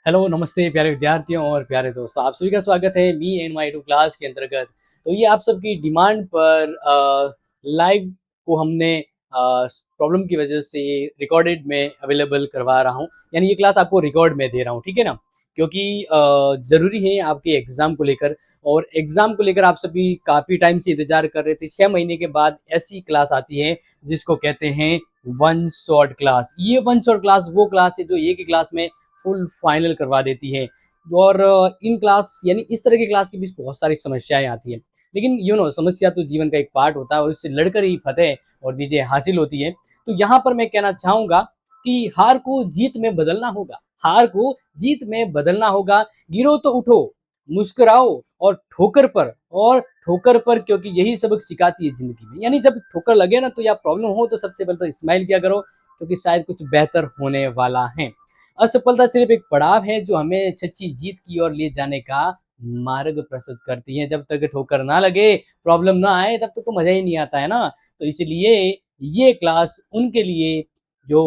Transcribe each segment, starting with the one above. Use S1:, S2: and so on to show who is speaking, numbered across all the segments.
S1: Hello, नमस्ते प्यारे विद्यार्थियों और प्यारे दोस्तों, आप सभी का स्वागत है me and my two class के अंतर्गत। तो ये आप सबकी डिमांड पर लाइव को हमने प्रॉब्लम की वजह से रिकॉर्डेड में अवेलेबल करवा रहा हूँ, यानी ये क्लास आपको रिकॉर्ड में दे रहा हूँ, ठीक है ना? क्योंकि ज़रूरी है आपके एग्ज़ाम को लेकर, और एग्ज़ाम को लेकर आप सभी काफ़ी टाइम से इंतज़ार कर रहे थे। 6 महीने के बाद ऐसी क्लास आती है जिसको कहते हैं वन शॉट क्लास। ये वन शॉट क्लास वो क्लास है जो एक ही क्लास में फुल फाइनल करवा देती है। और इन क्लास यानी इस तरह की क्लास के बीच बहुत सारी समस्याएं आती हैं, लेकिन समस्या तो जीवन का एक पार्ट होता है और इससे लड़कर ही फतेह और विजय हासिल होती है। तो यहाँ पर मैं कहना चाहूंगा कि हार को जीत में बदलना होगा, हार को जीत में बदलना होगा। गिरो तो उठो, मुस्कुराओ और ठोकर पर, क्योंकि यही सबक सिखाती है जिंदगी में। यानी जब ठोकर लगे ना तो या प्रॉब्लम हो तो सबसे पहले तो स्माइल किया करो, क्योंकि शायद कुछ बेहतर होने वाला है। असफलता सिर्फ एक पड़ाव है जो हमें सच्ची जीत की ओर ले जाने का मार्ग प्रशस्त करती है। जब तक ठोकर ना लगे, प्रॉब्लम ना आए, तब तक तो मजा ही नहीं आता है ना। तो इसलिए ये क्लास उनके लिए जो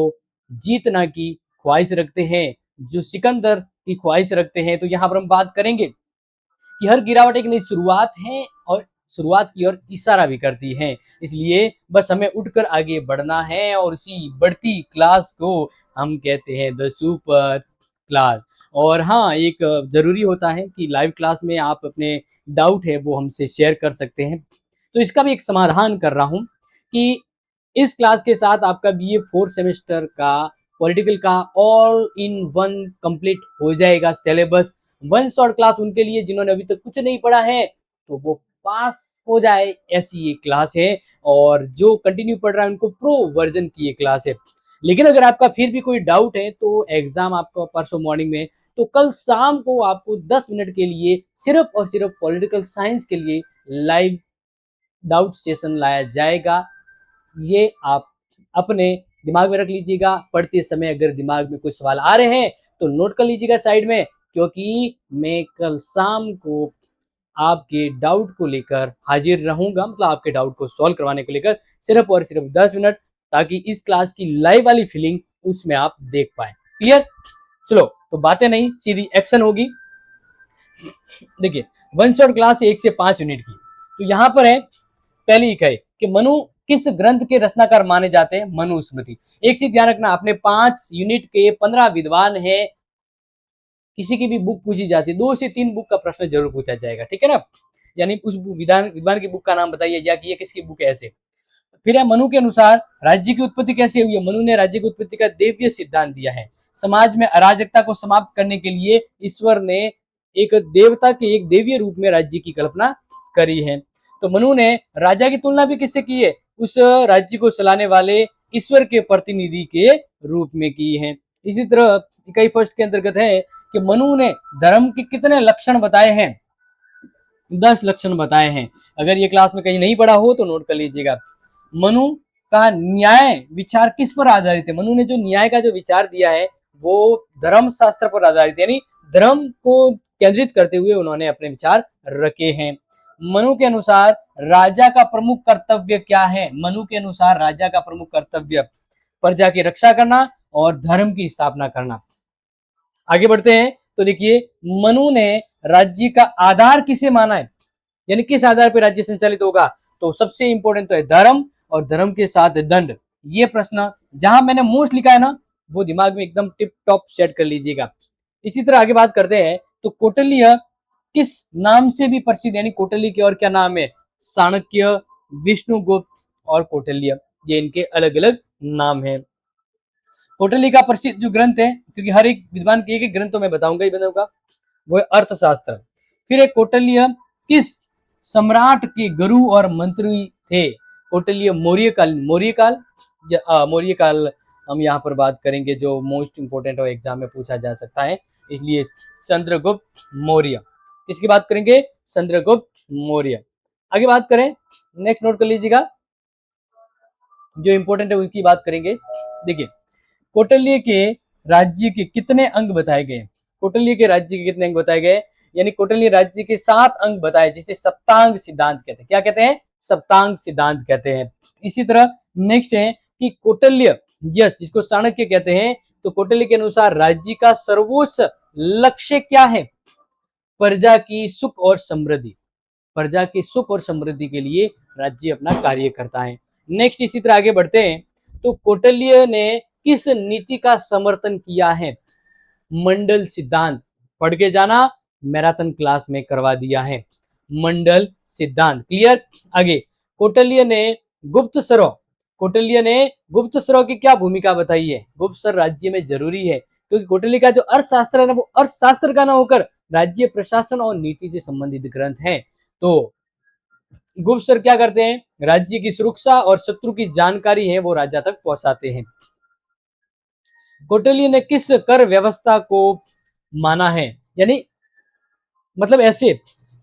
S1: जीतना की ख्वाहिश रखते हैं, जो सिकंदर की ख्वाहिश रखते हैं। तो यहाँ पर हम बात करेंगे कि हर गिरावट एक नई शुरुआत है और शुरुआत की ओर इशारा भी करती है। इसलिए बस हमें उठकर आगे बढ़ना है और इसी बढ़ती क्लास को हम कहते हैं द सुपर क्लास। और हाँ, एक ज़रूरी होता है कि लाइव क्लास में आप अपने डाउट है वो हमसे शेयर कर सकते हैं। तो इसका भी एक समाधान कर रहा हूँ कि इस क्लास के साथ आपका बीए फोर्थ सेमेस्टर का पॉलिटिकल का ऑल इन वन कंप्लीट हो जाएगा सिलेबस। वन शॉट क्लास उनके लिए जिन्होंने अभी तक कुछ नहीं पढ़ा है, तो वो पास हो जाए, ऐसी ये क्लास है। और जो कंटिन्यू पढ़ रहा है उनको प्रो वर्जन की ये क्लास है। लेकिन अगर आपका फिर भी कोई डाउट है तो एग्जाम आपका परसों मॉर्निंग में, तो कल शाम को आपको 10 मिनट के लिए सिर्फ और सिर्फ पॉलिटिकल साइंस के लिए लाइव डाउट सेशन लाया जाएगा। ये आप अपने दिमाग में रख लीजिएगा। पढ़ते समय अगर दिमाग में कुछ सवाल आ रहे हैं तो नोट कर लीजिएगा साइड में, क्योंकि मैं कल शाम को आपके डाउट को लेकर हाजिर रहूंगा, मतलब आपके डाउट को सॉल्व करवाने को लेकर सिर्फ और सिर्फ 10 मिनट, ताकि इस क्लास की लाइव वाली फीलिंग उसमें आप देख पाए। क्लियर? चलो, तो बातें नहीं, सीधी एक्शन होगी। देखिए, वन शॉट क्लास 1 से 5 यूनिट की। तो यहाँ पर है पहली इकाई कि मनु किस ग्रंथ के रचनाकार माने जाते हैं? मनुस्मृति। एक चीज ध्यान रखना, अपने 5 यूनिट के 15 विद्वान है, किसी की भी बुक पूछी जाती है 2 से 3 बुक का प्रश्न जरूर पूछा जाएगा, ठीक है ना? यानी उस विधान विद्वान की बुक का नाम बताइए या कि ये किसकी बुक है, ऐसे। फिर है मनु के अनुसार राज्य की उत्पत्ति कैसे हुई है? मनु ने राज्य की उत्पत्ति का देवीय सिद्धांत दिया है। समाज में अराजकता को समाप्त करने के लिए ईश्वर ने एक देवता के एक देवीय रूप में राज्य की कल्पना करी है। तो मनु ने राजा की तुलना भी किससे की है? उस राज्य को चलाने वाले ईश्वर के प्रतिनिधि के रूप में की है। इसी तरह इकाई फर्स्ट के अंतर्गत है कि मनु ने धर्म के कितने लक्षण बताए हैं? 10 लक्षण बताए हैं। अगर ये क्लास में कहीं नहीं पढ़ा हो तो नोट कर लीजिएगा। मनु का न्याय विचार किस पर आधारित है? मनु ने जो न्याय का जो विचार दिया है वो धर्म शास्त्र पर आधारित है, यानी धर्म को केंद्रित करते हुए उन्होंने अपने विचार रखे हैं। मनु के अनुसार राजा का प्रमुख कर्तव्य क्या है? मनु के अनुसार राजा का प्रमुख कर्तव्य प्रजा की रक्षा करना और धर्म की स्थापना करना। आगे बढ़ते हैं तो देखिए, मनु ने राज्य का आधार किसे माना है, यानी किस आधार पर राज्य संचालित होगा? तो सबसे इंपॉर्टेंट तो है धर्म, और धर्म के साथ दंड। ये प्रश्न जहां मैंने मोस्ट लिखा है ना, वो दिमाग में एकदम टिप टॉप सेट कर लीजिएगा। इसी तरह आगे बात करते हैं तो कौटिल्य किस नाम से भी प्रसिद्ध, यानी कौटिल्य के और क्या नाम है? चाणक्य, विष्णुगुप्त और कौटिल्य, ये इनके अलग अलग नाम है। कौटिल्य का प्रसिद्ध जो ग्रंथ है, क्योंकि हर एक विद्वान के एक ग्रंथ तो मैं बताऊंगा ही बताऊंगा, वो है अर्थशास्त्र। फिर एक कौटिल्य किस सम्राट के गुरु और मंत्री थे? कौटिल्य मौर्य काल हम यहाँ पर बात करेंगे, जो मोस्ट इंपोर्टेंट है, एग्जाम में पूछा जा सकता है, इसलिए चंद्रगुप्त मौर्य। किसकी बात करेंगे? चंद्रगुप्त मौर्य। आगे बात करें, नेक्स्ट नोट कर लीजिएगा, जो इंपॉर्टेंट है उनकी बात करेंगे। देखिए, कौटिल्य के राज्य के कितने अंग बताए गए? कौटिल्य के राज्य के कितने अंग बताए गए? यानी कौटिल्य राज्य के 7 अंग बताए, जिसे सप्तांग सिद्धांत कहते हैं। क्या कहते हैं? सप्तांग सिद्धांत कहते हैं। इसी तरह नेक्स्ट है कि कौटिल्य, यस, जिसको चाणक्य कहते हैं, तो कौटिल्य के अनुसार राज्य का सर्वोच्च लक्ष्य क्या है? प्रजा की सुख और समृद्धि। प्रजा की सुख और समृद्धि के लिए राज्य अपना कार्य करता है। नेक्स्ट इसी तरह आगे बढ़ते हैं। तो कौटिल्य ने किस नीति का समर्थन किया है? मंडल सिद्धांत। पढ़ के जाना, मैराथन क्लास में करवा दिया है। मंडल सिद्धांत क्लियर। आगे कौटिल्य ने गुप्तचरों की क्या भूमिका बताई है? गुप्तचर राज्य में जरूरी है, क्योंकि कौटिल्य का जो अर्थशास्त्र है ना, वो अर्थशास्त्र का ना होकर राज्य प्रशासन और नीति से संबंधित ग्रंथ है। तो गुप्तचर क्या करते हैं? राज्य की सुरक्षा और शत्रु की जानकारी है वो राजा तक पहुंचाते हैं। कौटिल्य ने किस कर व्यवस्था को माना है? यानी मतलब ऐसे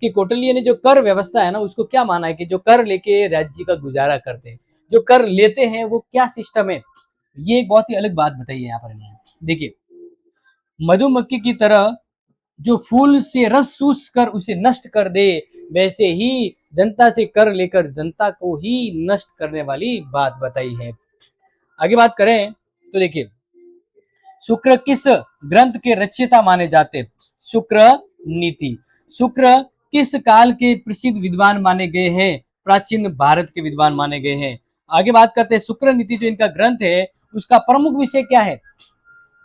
S1: कि कौटिल्य ने जो कर व्यवस्था है ना, उसको क्या माना है कि जो कर लेके राज्य का गुजारा करते हैं, जो कर लेते हैं वो क्या सिस्टम है, ये एक बहुत ही अलग बात बताई है यहाँ पर इन्होंने। देखिए, मधुमक्खी की तरह जो फूल से रस चूस कर उसे नष्ट कर दे, वैसे ही जनता से कर लेकर जनता को ही नष्ट करने वाली बात बताई है। आगे बात करें तो देखिए, शुक्र किस ग्रंथ के रचयिता माने जाते? शुक्र नीति। शुक्र किस काल के प्रसिद्ध विद्वान माने गए हैं? प्राचीन भारत के विद्वान माने गए हैं। आगे बात करते हैं, शुक्र नीति जो इनका ग्रंथ है उसका प्रमुख विषय क्या है?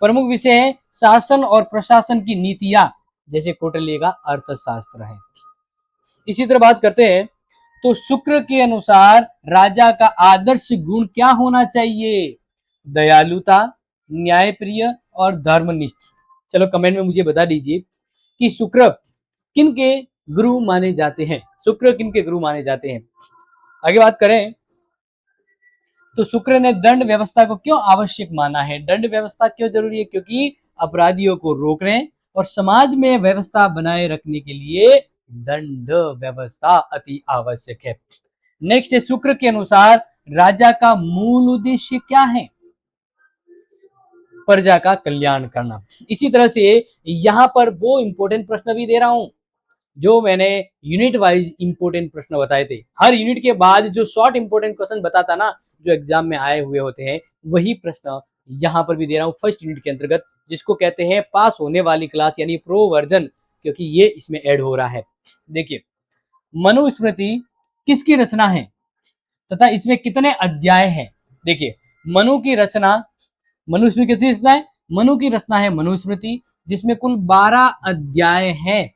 S1: प्रमुख विषय है शासन और प्रशासन की नीतियां, जैसे कौटिल्य का अर्थशास्त्र है। इसी तरह बात करते हैं तो शुक्र के अनुसार राजा का आदर्श गुण क्या होना चाहिए? दयालुता, न्यायप्रिय और धर्मनिष्ठ। चलो कमेंट में मुझे बता दीजिए कि शुक्र किन के गुरु माने जाते हैं? शुक्र किन के गुरु माने जाते हैं? आगे बात करें तो शुक्र ने दंड व्यवस्था को क्यों आवश्यक माना है? दंड व्यवस्था क्यों जरूरी है? क्योंकि अपराधियों को रोकने और समाज में व्यवस्था बनाए रखने के लिए दंड व्यवस्था अति आवश्यक है। नेक्स्ट है, शुक्र के अनुसार राजा का मूल उद्देश्य क्या है? प्रजा का कल्याण करना। इसी तरह से यहां पर वो इंपॉर्टेंट प्रश्न भी दे रहा हूं जो मैंने यूनिट वाइज इंपॉर्टेंट प्रश्न बताए थे। हर यूनिट के बाद जो शॉर्ट इंपॉर्टेंट क्वेश्चन बताता ना, जो एग्जाम में आए हुए होते हैं, वही प्रश्न यहां पर भी दे रहा हूं फर्स्ट यूनिट के अंतर्गत, जिसको कहते हैं पास होने वाली क्लास यानी प्रो वर्जन, क्योंकि ये इसमें ऐड हो रहा है। देखिए, मनुस्मृति किसकी रचना है तथा इसमें कितने अध्याय हैं? देखिए, मनु की रचना, मनुस्मृति किसकी रचना है? मनु की रचना है मनुस्मृति, जिसमें कुल 12 अध्याय हैं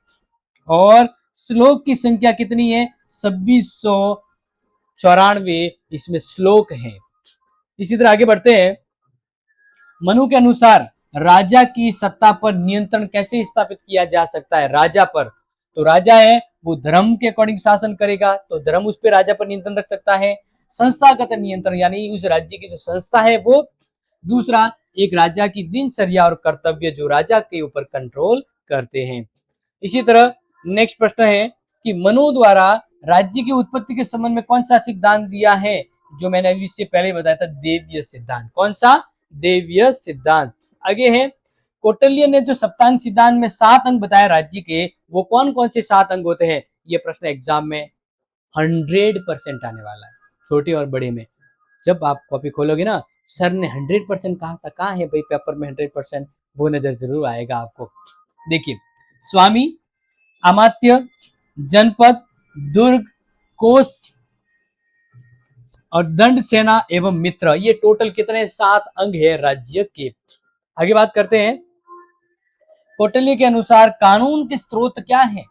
S1: और श्लोक की संख्या कितनी है? 2694 इसमें श्लोक हैं। इसी तरह आगे बढ़ते हैं। मनु के अनुसार राजा की सत्ता पर नियंत्रण कैसे स्थापित किया जा सकता है? राजा पर, तो राजा है वो धर्म के अकॉर्डिंग शासन करेगा, तो धर्म उस पर राजा पर नियंत्रण रख सकता है। संस्थागत नियंत्रण यानी उस राज्य की जो संस्था है वो। दूसरा, एक राजा की दिनचर्या और कर्तव्य जो राजा के ऊपर कंट्रोल करते हैं। इसी तरह नेक्स्ट प्रश्न है कि मनु द्वारा राज्य की उत्पत्ति के संबंध में कौन सा सिद्धांत दिया है? जो मैंने अभी इससे पहले बताया था, देवीय सिद्धांत। कौन सा? देवीय सिद्धांत। आगे है, कौटिल्य ने जो सप्तांग सिद्धांत में 7 अंग बताए राज्य के, वो कौन कौन से 7 अंग होते हैं? ये प्रश्न एग्जाम में 100% आने वाला है, छोटे और बड़े में। जब आप कॉपी खोलोगे ना, सर ने 100% कहा था, कहाँ है भाई पेपर में 100%? वो नजर जरूर आएगा आपको। देखिए, स्वामी, अमात्य, जनपद, दुर्ग, कोष और दंड सेना एवं मित्र, ये टोटल कितने? 7 अंग है राज्य के। आगे बात करते हैं, कौटिल्य के अनुसार कानून के स्रोत क्या है?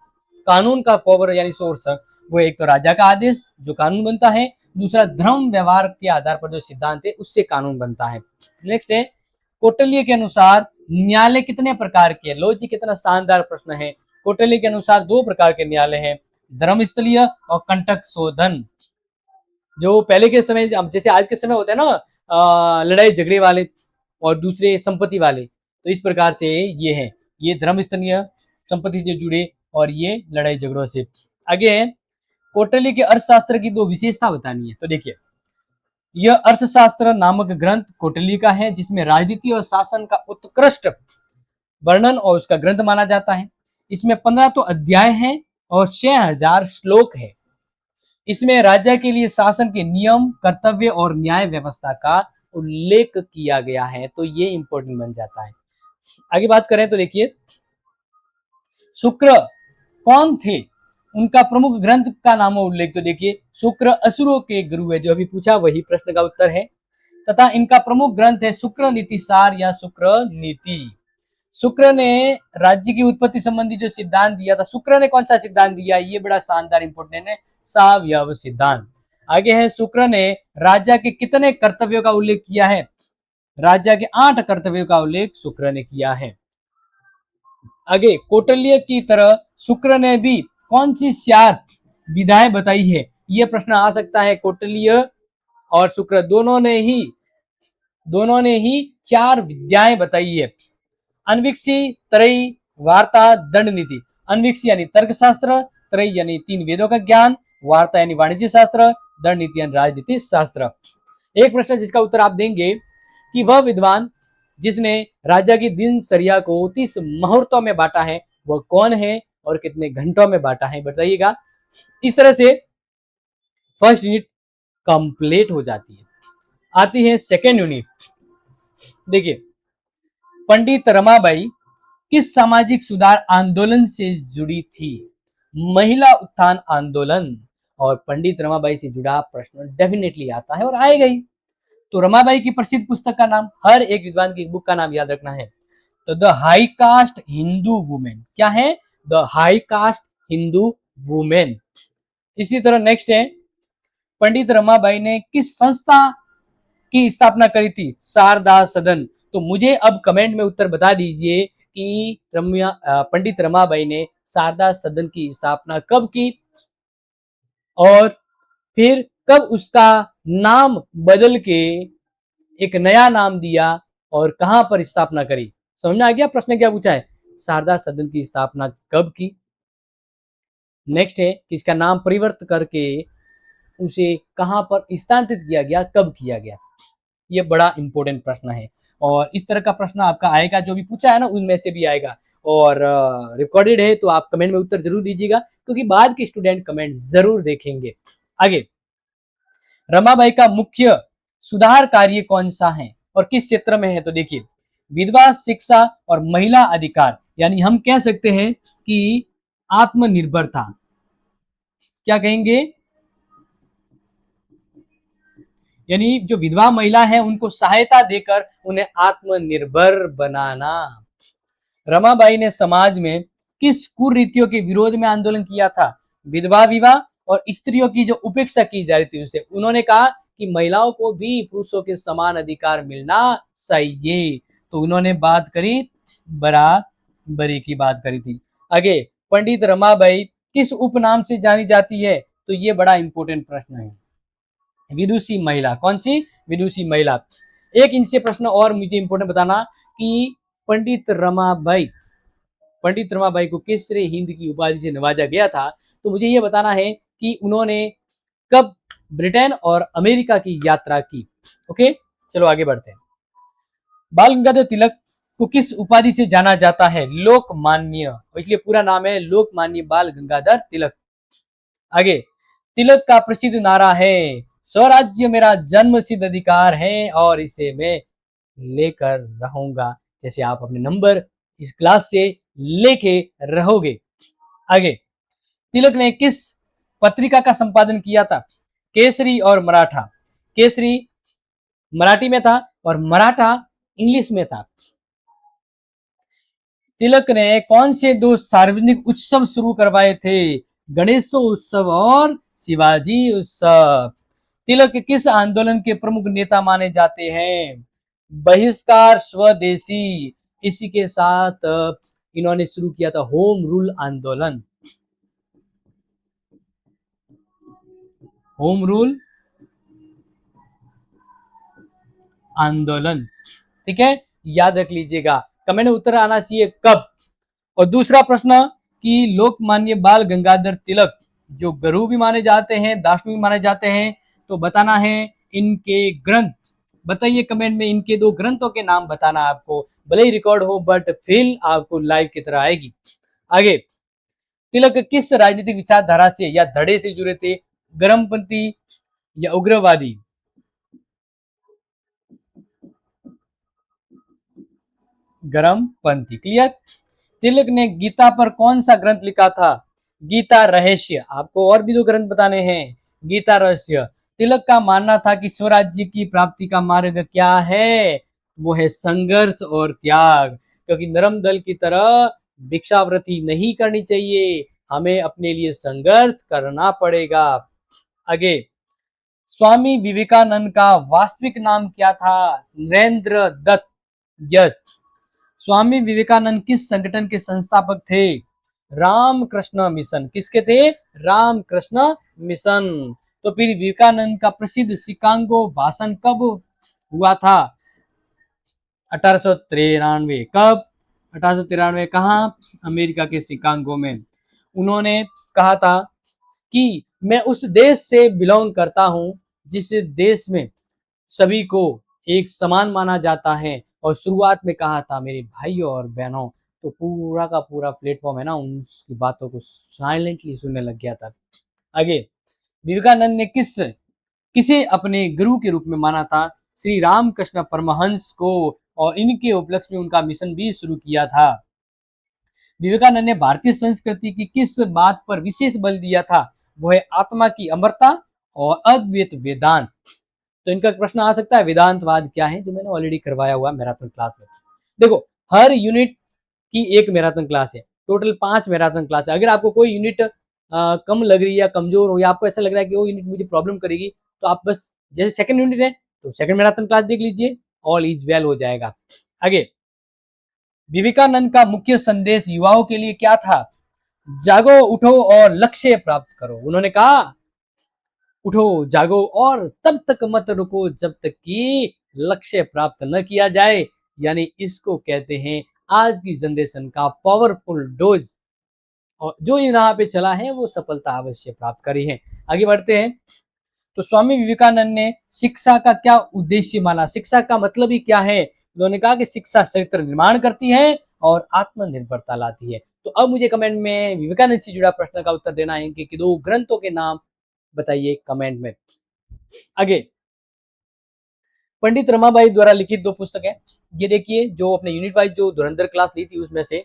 S1: कानून का पावर यानी सोर्स, वो एक तो राजा का आदेश जो कानून बनता है, दूसरा धर्म व्यवहार के आधार पर जो सिद्धांत है उससे कानून बनता है। नेक्स्ट है, कौटिल्य के अनुसार न्यायालय कितने प्रकार के? लो जी, कितना शानदार प्रश्न है। कौटिल्य के अनुसार 2 प्रकार के न्यायालय हैं, धर्मस्थलीय और कंटक शोधन। जो पहले के समय, जैसे आज के समय होते हैं ना लड़ाई झगड़े वाले और दूसरे संपत्ति वाले, तो इस प्रकार से ये है, ये धर्मस्थलीय संपत्ति से जुड़े और ये लड़ाई झगड़ों से। आगे है, कौटिल्य के अर्थशास्त्र की 2 विशेषता बतानी है। तो देखिए, यह अर्थशास्त्र नामक ग्रंथ कौटिल्य का है, जिसमें राजनीति और शासन का उत्कृष्ट वर्णन और उसका ग्रंथ माना जाता है। इसमें 15 तो अध्याय हैं और 6000 श्लोक है। इसमें राजा के लिए शासन के नियम, कर्तव्य और न्याय व्यवस्था का उल्लेख किया गया है, तो ये इंपॉर्टेंट बन जाता है। आगे बात करें तो देखिए, शुक्र कौन थे, उनका प्रमुख ग्रंथ का नाम उल्लेख, तो देखिए शुक्र असुरों के गुरु है, जो अभी पूछा वही प्रश्न का उत्तर है, तथा इनका प्रमुख ग्रंथ है शुक्र नीति सार या शुक्र नीति। शुक्र ने राज्य की उत्पत्ति संबंधी जो सिद्धांत दिया था, शुक्र ने कौन सा सिद्धांत दिया, ये बड़ा शानदार इंपोर्टेंट है, सावयव सिद्धांत। आगे है, शुक्र ने राजा के कितने कर्तव्यों का उल्लेख किया है, राजा के 8 कर्तव्यों का उल्लेख शुक्र ने किया है। आगे, कौटिल्य की तरह शुक्र ने भी कौन सी 4 विधाएं बताई है, यह प्रश्न आ सकता है। कौटिल्य और शुक्र दोनों ने ही 4 विद्याएं बताई है, अनविक्षी, त्रयी, वार्ता, दंड नीति। अनविक्षी यानी तर्कशास्त्र, त्रयी यानी 3 वेदों का ज्ञान, वार्ता यानी वाणिज्य शास्त्र, दंड नीति यानी राजनीति शास्त्र। एक प्रश्न जिसका उत्तर आप देंगे कि वह विद्वान जिसने राजा की दिनचर्या को 30 मुहूर्तों में बांटा है वह कौन है और कितने घंटों में बांटा है, बताइएगा। इस तरह से फर्स्ट यूनिट कंप्लीट हो जाती है। आती है सेकेंड यूनिट। देखिए, पंडित रमाबाई किस सामाजिक सुधार आंदोलन से जुड़ी थी, महिला उत्थान आंदोलन। और पंडित रमाबाई से जुड़ा प्रश्न डेफिनेटली आता है और आएगा ही। तो रमाबाई की प्रसिद्ध पुस्तक का नाम, हर एक विद्वान की बुक का नाम याद रखना है, तो the high cast Hindu women. क्या है, the high cast Hindu women. इसी तरह नेक्स्ट है, पंडित रमाबाई ने किस संस्था की स्थापना करी थी, शारदा सदन। तो मुझे अब कमेंट में उत्तर बता दीजिए कि पंडित रमाबाई ने शारदा सदन की स्थापना कब की और फिर कब उसका नाम बदल के एक नया नाम दिया और कहां पर स्थापना करी। समझ में आ गया प्रश्न क्या पूछा है, शारदा सदन की स्थापना कब की। नेक्स्ट है कि इसका नाम परिवर्तन करके उसे कहां पर स्थानांतरित किया गया, कब किया गया। ये बड़ा इंपॉर्टेंट प्रश्न है और इस तरह का प्रश्न आपका आएगा, जो भी पूछा है ना उनमें से भी आएगा और रिकॉर्डेड है, तो आप कमेंट में उत्तर जरूर दीजिएगा क्योंकि बाद के स्टूडेंट कमेंट जरूर देखेंगे। आगे, रमाबाई का मुख्य सुधार कार्य कौन सा है और किस क्षेत्र में है, तो देखिए विधवा शिक्षा और महिला अधिकार, यानी हम कह सकते हैं कि आत्मनिर्भरता। क्या कहेंगे, यानी जो विधवा महिला है उनको सहायता देकर उन्हें आत्मनिर्भर बनाना। रमाबाई ने समाज में किस कुरीतियों के विरोध में आंदोलन किया था, विधवा विवाह और स्त्रियों की जो उपेक्षा की जा रही थी उसे। उन्होंने कहा कि महिलाओं को भी पुरुषों के समान अधिकार मिलना चाहिए, तो उन्होंने बात करी बराबरी की बात करी थी। आगे, पंडित रमाबाई किस उपनाम से जानी जाती है, तो ये बड़ा इंपॉर्टेंट प्रश्न है, विदुषी महिला। कौन सी, विदुषी महिला। एक इनसे प्रश्न और मुझे इंपॉर्टेंट बताना कि पंडित रमाबाई को केसरे हिंद की उपाधि से नवाजा गया था, तो मुझे यह बताना है कि उन्होंने कब ब्रिटेन और अमेरिका की यात्रा की। ओके, चलो आगे बढ़ते हैं। बाल गंगाधर तिलक को किस उपाधि से जाना जाता है, लोकमान्य, इसलिए पूरा नाम है लोकमान्य बाल गंगाधर तिलक। आगे, तिलक का प्रसिद्ध नारा है स्वराज्य मेरा जन्म सिद्ध अधिकार है और इसे मैं लेकर रहूंगा, जैसे आप अपने नंबर इस क्लास से लेके रहोगे। आगे, तिलक ने किस पत्रिका का संपादन किया था, केसरी और मराठा। केसरी मराठी में था और मराठा इंग्लिश में था। तिलक ने कौन से 2 सार्वजनिक उत्सव शुरू करवाए थे, गणेशोत्सव और शिवाजी उत्सव। तिलक किस आंदोलन के प्रमुख नेता माने जाते हैं, बहिष्कार स्वदेशी। इसी के साथ इन्होंने शुरू किया था होम रूल आंदोलन। होम रूल आंदोलन, ठीक है, याद रख लीजिएगा। कमेंट में उत्तर आना चाहिए कब। और दूसरा प्रश्न कि लोकमान्य बाल गंगाधर तिलक जो गुरु भी माने जाते हैं, दार्शनिक भी माने जाते हैं, तो बताना है इनके ग्रंथ। बताइए कमेंट में, इनके 2 ग्रंथों के नाम बताना आपको, भले ही रिकॉर्ड हो बट फील आपको लाइव की तरह आएगी। आगे, तिलक किस राजनीतिक विचारधारा से या धड़े से जुड़े थे, गर्मपंथी या उग्रवादी। गर्मपंथी, क्लियर। तिलक ने गीता पर कौन सा ग्रंथ लिखा था? गीता रहस्य। आपको और भी दो ग्रंथ बताने हैं। गीता रहस्य। तिलक का मानना था कि स्वराज्य की प्राप्ति का मार्ग क्या है? वो है संघर्ष और त्याग, क्योंकि नरम दल की तरह भिक्षावृत्ति नहीं करनी चाहिए, हमें अपने लिए संघर्ष करना पड़ेगा। आगे, स्वामी विवेकानंद का वास्तविक नाम क्या था? नरेंद्र दत्त। यस। स्वामी विवेकानंद किस संगठन के संस्थापक थे? रामकृष्ण मिशन। किसके थे? रामकृष्ण मिशन। तो फिर विवेकानंद का प्रसिद्ध शिकागो भाषण कब हुआ था? 1893। कब? 1893। कहाँ? अमेरिका के शिकागो में। उन्होंने कहा था कि मैं उस देश से बिलोंग करता हूं जिस देश में सभी को एक समान माना जाता है। और शुरुआत में कहा था मेरे भाइयों और बहनों, तो पूरा का पूरा प्लेटफॉर्म है ना उनकी बातों को साइलेंटली सुनने लग गया था। आगे, विवेकानंद ने किसे अपने गुरु के रूप में माना था? श्री रामकृष्ण परमहंस को। और इनके उपलक्ष्य में उनका मिशन भी शुरू किया था। विवेकानंद ने भारतीय संस्कृति की किस बात पर विशेष बल दिया था? वो है आत्मा की अमरता और अद्वैत वेदांत। तो इनका प्रश्न आ सकता है वेदांतवाद क्या है, जो मैंने ऑलरेडी करवाया हुआ मैराथन क्लास में। देखो, हर यूनिट की एक मैराथन क्लास है, टोटल 5 मैराथन क्लास है। अगर आपको कोई यूनिट कम लग रही है या कमजोर हो, या आपको ऐसा लग रहा है कि वो यूनिट मुझे प्रॉब्लम करेगी, तो आप बस जैसे सेकंड यूनिट है तो सेकंड मैराथन क्लास देख लीजिए, ऑल इज वेल हो जाएगा। आगे, विवेकानंद का मुख्य संदेश युवाओं के लिए क्या था? जागो, उठो और लक्ष्य प्राप्त करो। उन्होंने कहा उठो, जागो और तब तक मत रुको जब तक कि लक्ष्य प्राप्त न किया जाए। यानी इसको कहते हैं आज की जनरेशन का पावरफुल डोज। और जो यहाँ पे चला है वो सफलता अवश्य प्राप्त करी है। आगे बढ़ते हैं। तो स्वामी विवेकानंद ने शिक्षा का क्या उद्देश्य माना? शिक्षा का मतलब ही क्या है? उन्होंने कहा कि शिक्षा चरित्र निर्माण करती है और आत्मनिर्भरता लाती है। तो अब मुझे कमेंट में विवेकानंद से जुड़ा प्रश्न का उत्तर देना है कि दो ग्रंथों के नाम बताइए कमेंट में। आगे, पंडित रमाबाई द्वारा लिखित 2 पुस्तक है। ये देखिए, जो अपने यूनिट वाइज जो धुरंधर क्लास ली थी उसमें से,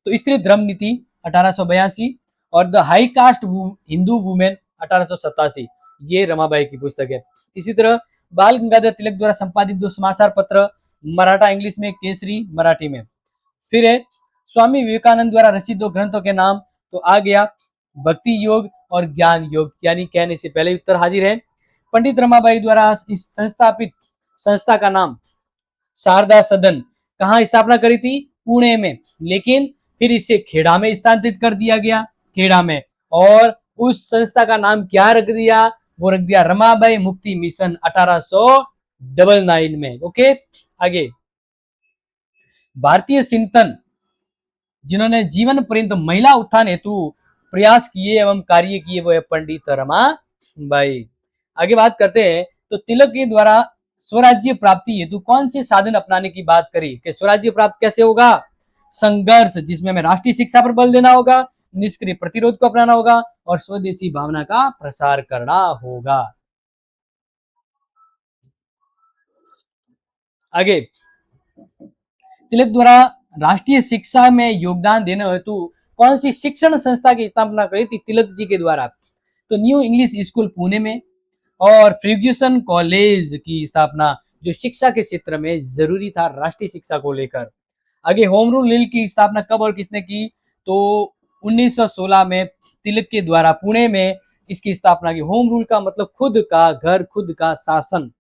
S1: तो स्त्री धर्म नीति 1882 और the high cast Hindu women 1887, ये रमाबाई की पुस्तक है। इसी तरह बाल गंगाधर तिलक द्वारा संपादित 2 समाचार पत्र, मराठा इंग्लिश में, केसरी मराठी में। फिर है स्वामी विवेकानंद द्वारा रचित 2 ग्रंथों के नाम, तो आ गया भक्ति योग और ज्ञान योग, यानी कहने से पहले उत्तर हाजिर है। पंडित रमाबाई द्वारा इस संस्थापित संस्था का नाम शारदा सदन, कहाँ स्थापना करी थी? पुणे में। लेकिन फिर इसे खेड़ा में स्थानांतरित कर दिया गया, खेड़ा में। और उस संस्था का नाम क्या रख दिया? वो रख दिया रमाबाई मुक्ति मिशन 1899 में। ओके। आगे, भारतीय चिंतन जिन्होंने जीवन पर्यंत महिला उत्थान हेतु प्रयास किए एवं कार्य किए, वो है पंडित रमाबाई। आगे बात करते हैं। तो तिलक के द्वारा स्वराज्य प्राप्ति हेतु कौन से साधन अपनाने की बात करी कि स्वराज्य प्राप्त कैसे होगा? संघर्ष, जिसमें हमें राष्ट्रीय शिक्षा पर बल देना होगा, निष्क्रिय प्रतिरोध को अपनाना होगा और स्वदेशी भावना का प्रसार करना होगा। आगे, तिलक द्वारा राष्ट्रीय शिक्षा में योगदान देने हेतु कौन सी शिक्षण संस्था की स्थापना करी थी तिलक जी के द्वारा? तो न्यू इंग्लिश स्कूल पुणे में और फर्ग्यूसन कॉलेज की स्थापना, जो शिक्षा के क्षेत्र में जरूरी था राष्ट्रीय शिक्षा को लेकर। आगे, होम रूल लीग की स्थापना कब और किसने की? तो 1916 में तिलक के द्वारा पुणे में इसकी स्थापना की। होम रूल का मतलब खुद का घर, खुद का शासन।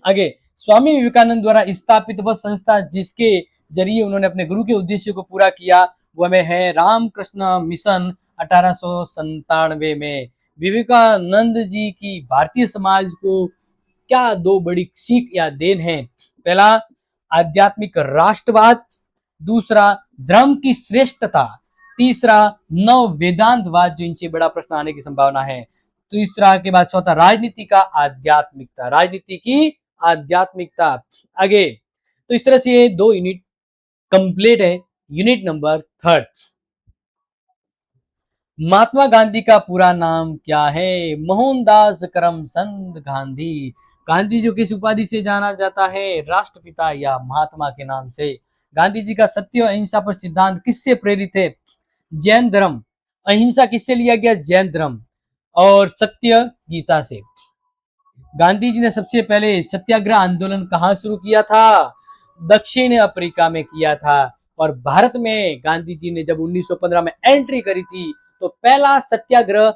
S1: आगे, स्वामी विवेकानंद द्वारा स्थापित वह संस्था जिसके जरिए उन्होंने अपने गुरु के उद्देश्य को पूरा किया, वह में है रामकृष्ण मिशन 1897 में। विवेकानंद जी की भारतीय समाज को क्या 2 बड़ी सीख या देन है? पहला, आध्यात्मिक राष्ट्रवाद। दूसरा, धर्म की श्रेष्ठता। तीसरा, नव वेदांतवाद, जो इनसे बड़ा प्रश्न आने की संभावना है। तीसरा के बाद चौथा, राजनीति का आध्यात्मिकता, राजनीति की आध्यात्मिकता। आगे, तो इस तरह से ये 2 यूनिट कंप्लीट है। यूनिट नंबर 3, महात्मा गांधी का पूरा नाम क्या है? मोहनदास करमचंद गांधी। गांधी जो किस उपाधि से जाना जाता है? राष्ट्रपिता या महात्मा के नाम से। गांधी जी का सत्य और अहिंसा पर सिद्धांत किससे प्रेरित है? जैन धर्म। अहिंसा किससे लिया गया? जैन धर्म। और सत्य गीता से। गांधी जी ने सबसे पहले सत्याग्रह आंदोलन कहाँ शुरू किया था? दक्षिण अफ्रीका में किया था। और भारत में गांधी जी ने जब 1915 में एंट्री करी थी तो पहला सत्याग्रह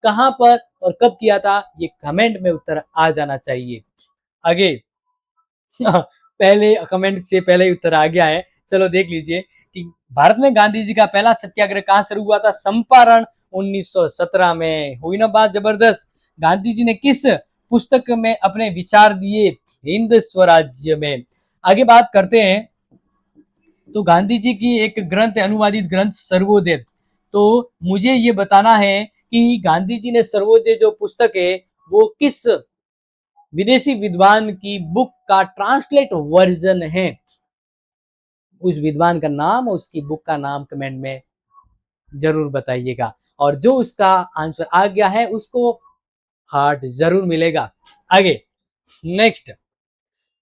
S1: कहां पर और कब किया था? ये कमेंट में उत्तर आ जाना चाहिए। आगे पहले कमेंट से पहले ही उत्तर आ गया है। चलो देख लीजिए कि भारत में गांधी जी का पहला सत्याग्रह कहां शुरू हुआ था? चंपारण 1917 में। हुई ना बात जबरदस्त। गांधी जी ने किस पुस्तक में अपने विचार दिए? हिंद स्वराज्य में। आगे बात करते हैं तो गांधी जी की एक ग्रंथ है, अनुवादित ग्रंथ सर्वोदय। तो मुझे ये बताना है कि गांधी जी ने सर्वोदय जो पुस्तक है वो किस विदेशी विद्वान की बुक का ट्रांसलेट वर्जन है? उस विद्वान का नाम और उसकी बुक का नाम कमेंट में जरूर बताइएगा। और जो उसका आंसर आ गया है उसको हार्ट जरूर मिलेगा। आगे नेक्स्ट,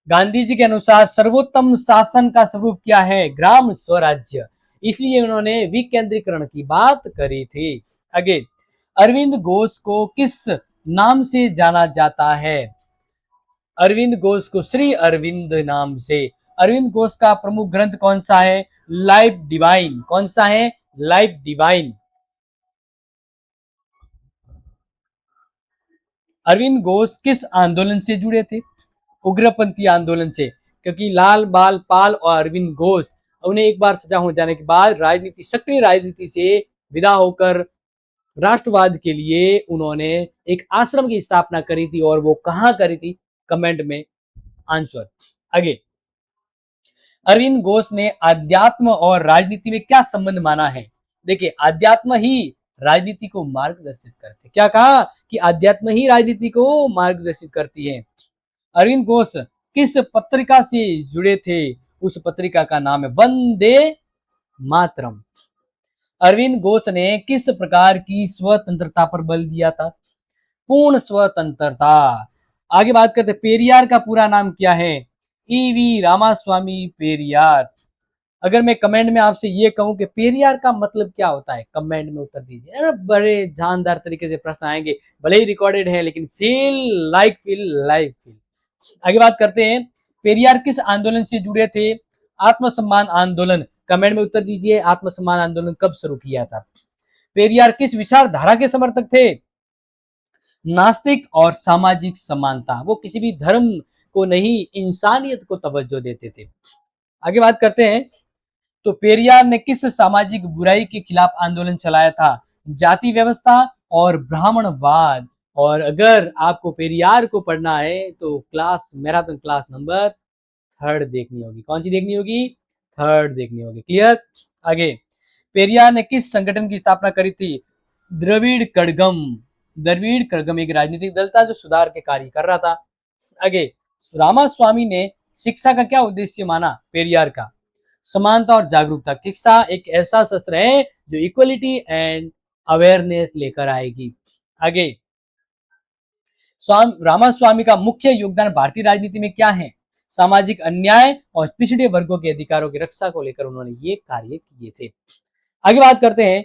S1: गांधी जी के अनुसार सर्वोत्तम शासन का स्वरूप क्या है? ग्राम स्वराज्य। इसलिए उन्होंने विकेंद्रीकरण की बात करी थी। आगे, अरविंद घोष को किस नाम से जाना जाता है? अरविंद घोष को श्री अरविंद नाम से। अरविंद घोष का प्रमुख ग्रंथ कौन सा है? Life divine. कौन सा है? Life divine. अरविंद घोष किस आंदोलन से जुड़े थे? उग्रपंथी आंदोलन से। क्योंकि लाल बाल पाल और अरविंद घोष उन्हें एक बार सजा हो जाने के बाद राजनीति, सक्रिय राजनीति से विदा होकर राष्ट्रवाद के लिए उन्होंने एक आश्रम की स्थापना करी थी। और वो कहां करी थी? कमेंट में आंसर। आगे, अरविंद घोष ने अध्यात्म और राजनीति में क्या संबंध माना है? देखिए, अध्यात्म ही राजनीति को मार्गदर्शित करते। क्या कहा? कि अध्यात्म ही राजनीति को मार्गदर्शित करती है। अरविंद घोष किस पत्रिका से जुड़े थे? उस पत्रिका का नाम है वंदे मातरम। अरविंद घोष ने किस प्रकार की स्वतंत्रता पर बल दिया था? पूर्ण स्वतंत्रता। आगे बात करते, पेरियार का पूरा नाम क्या है? ईवी रामास्वामी पेरियार। अगर मैं कमेंट में आपसे ये कहूं कि पेरियार का मतलब क्या होता है, कमेंट में उत्तर दीजिए। बड़े जानदार तरीके से प्रश्न आएंगे, भले ही रिकॉर्डेड है लेकिन फील। आगे बात करते हैं, पेरियार किस आंदोलन से जुड़े थे? आत्मसम्मान आंदोलन। कमेंट में उत्तर दीजिए, आत्मसम्मान आंदोलन कब शुरू किया था? पेरियार किस विचारधारा के समर्थक थे? नास्तिक और सामाजिक समानता। वो किसी भी धर्म को नहीं, इंसानियत को तवज्जो देते थे। आगे बात करते हैं तो पेरियार ने किस सामाजिक बुराई के खिलाफ आंदोलन चलाया था? जाति व्यवस्था और ब्राह्मणवाद। और अगर आपको पेरियार को पढ़ना है तो क्लास, मैराथन क्लास नंबर 3 देखनी होगी। कौन सी देखनी होगी? 3 देखनी होगी। क्लियर? आगे, पेरियार ने किस संगठन की स्थापना करी थी? द्रविड़ कड़गम। द्रविड़ कड़गम एक राजनीतिक दल था जो सुधार के कार्य कर रहा था। आगे, रामास्वामी ने शिक्षा का क्या उद्देश्य माना? पेरियार का समानता और जागरूकता। शिक्षा एक ऐसा शस्त्र है जो इक्वलिटी एंड अवेयरनेस लेकर आएगी। आगे, रामास्वामी का मुख्य योगदान भारतीय राजनीति में क्या है? सामाजिक अन्याय और पिछड़े वर्गों के अधिकारों की रक्षा को लेकर उन्होंने ये कार्य किए थे। आगे बात करते हैं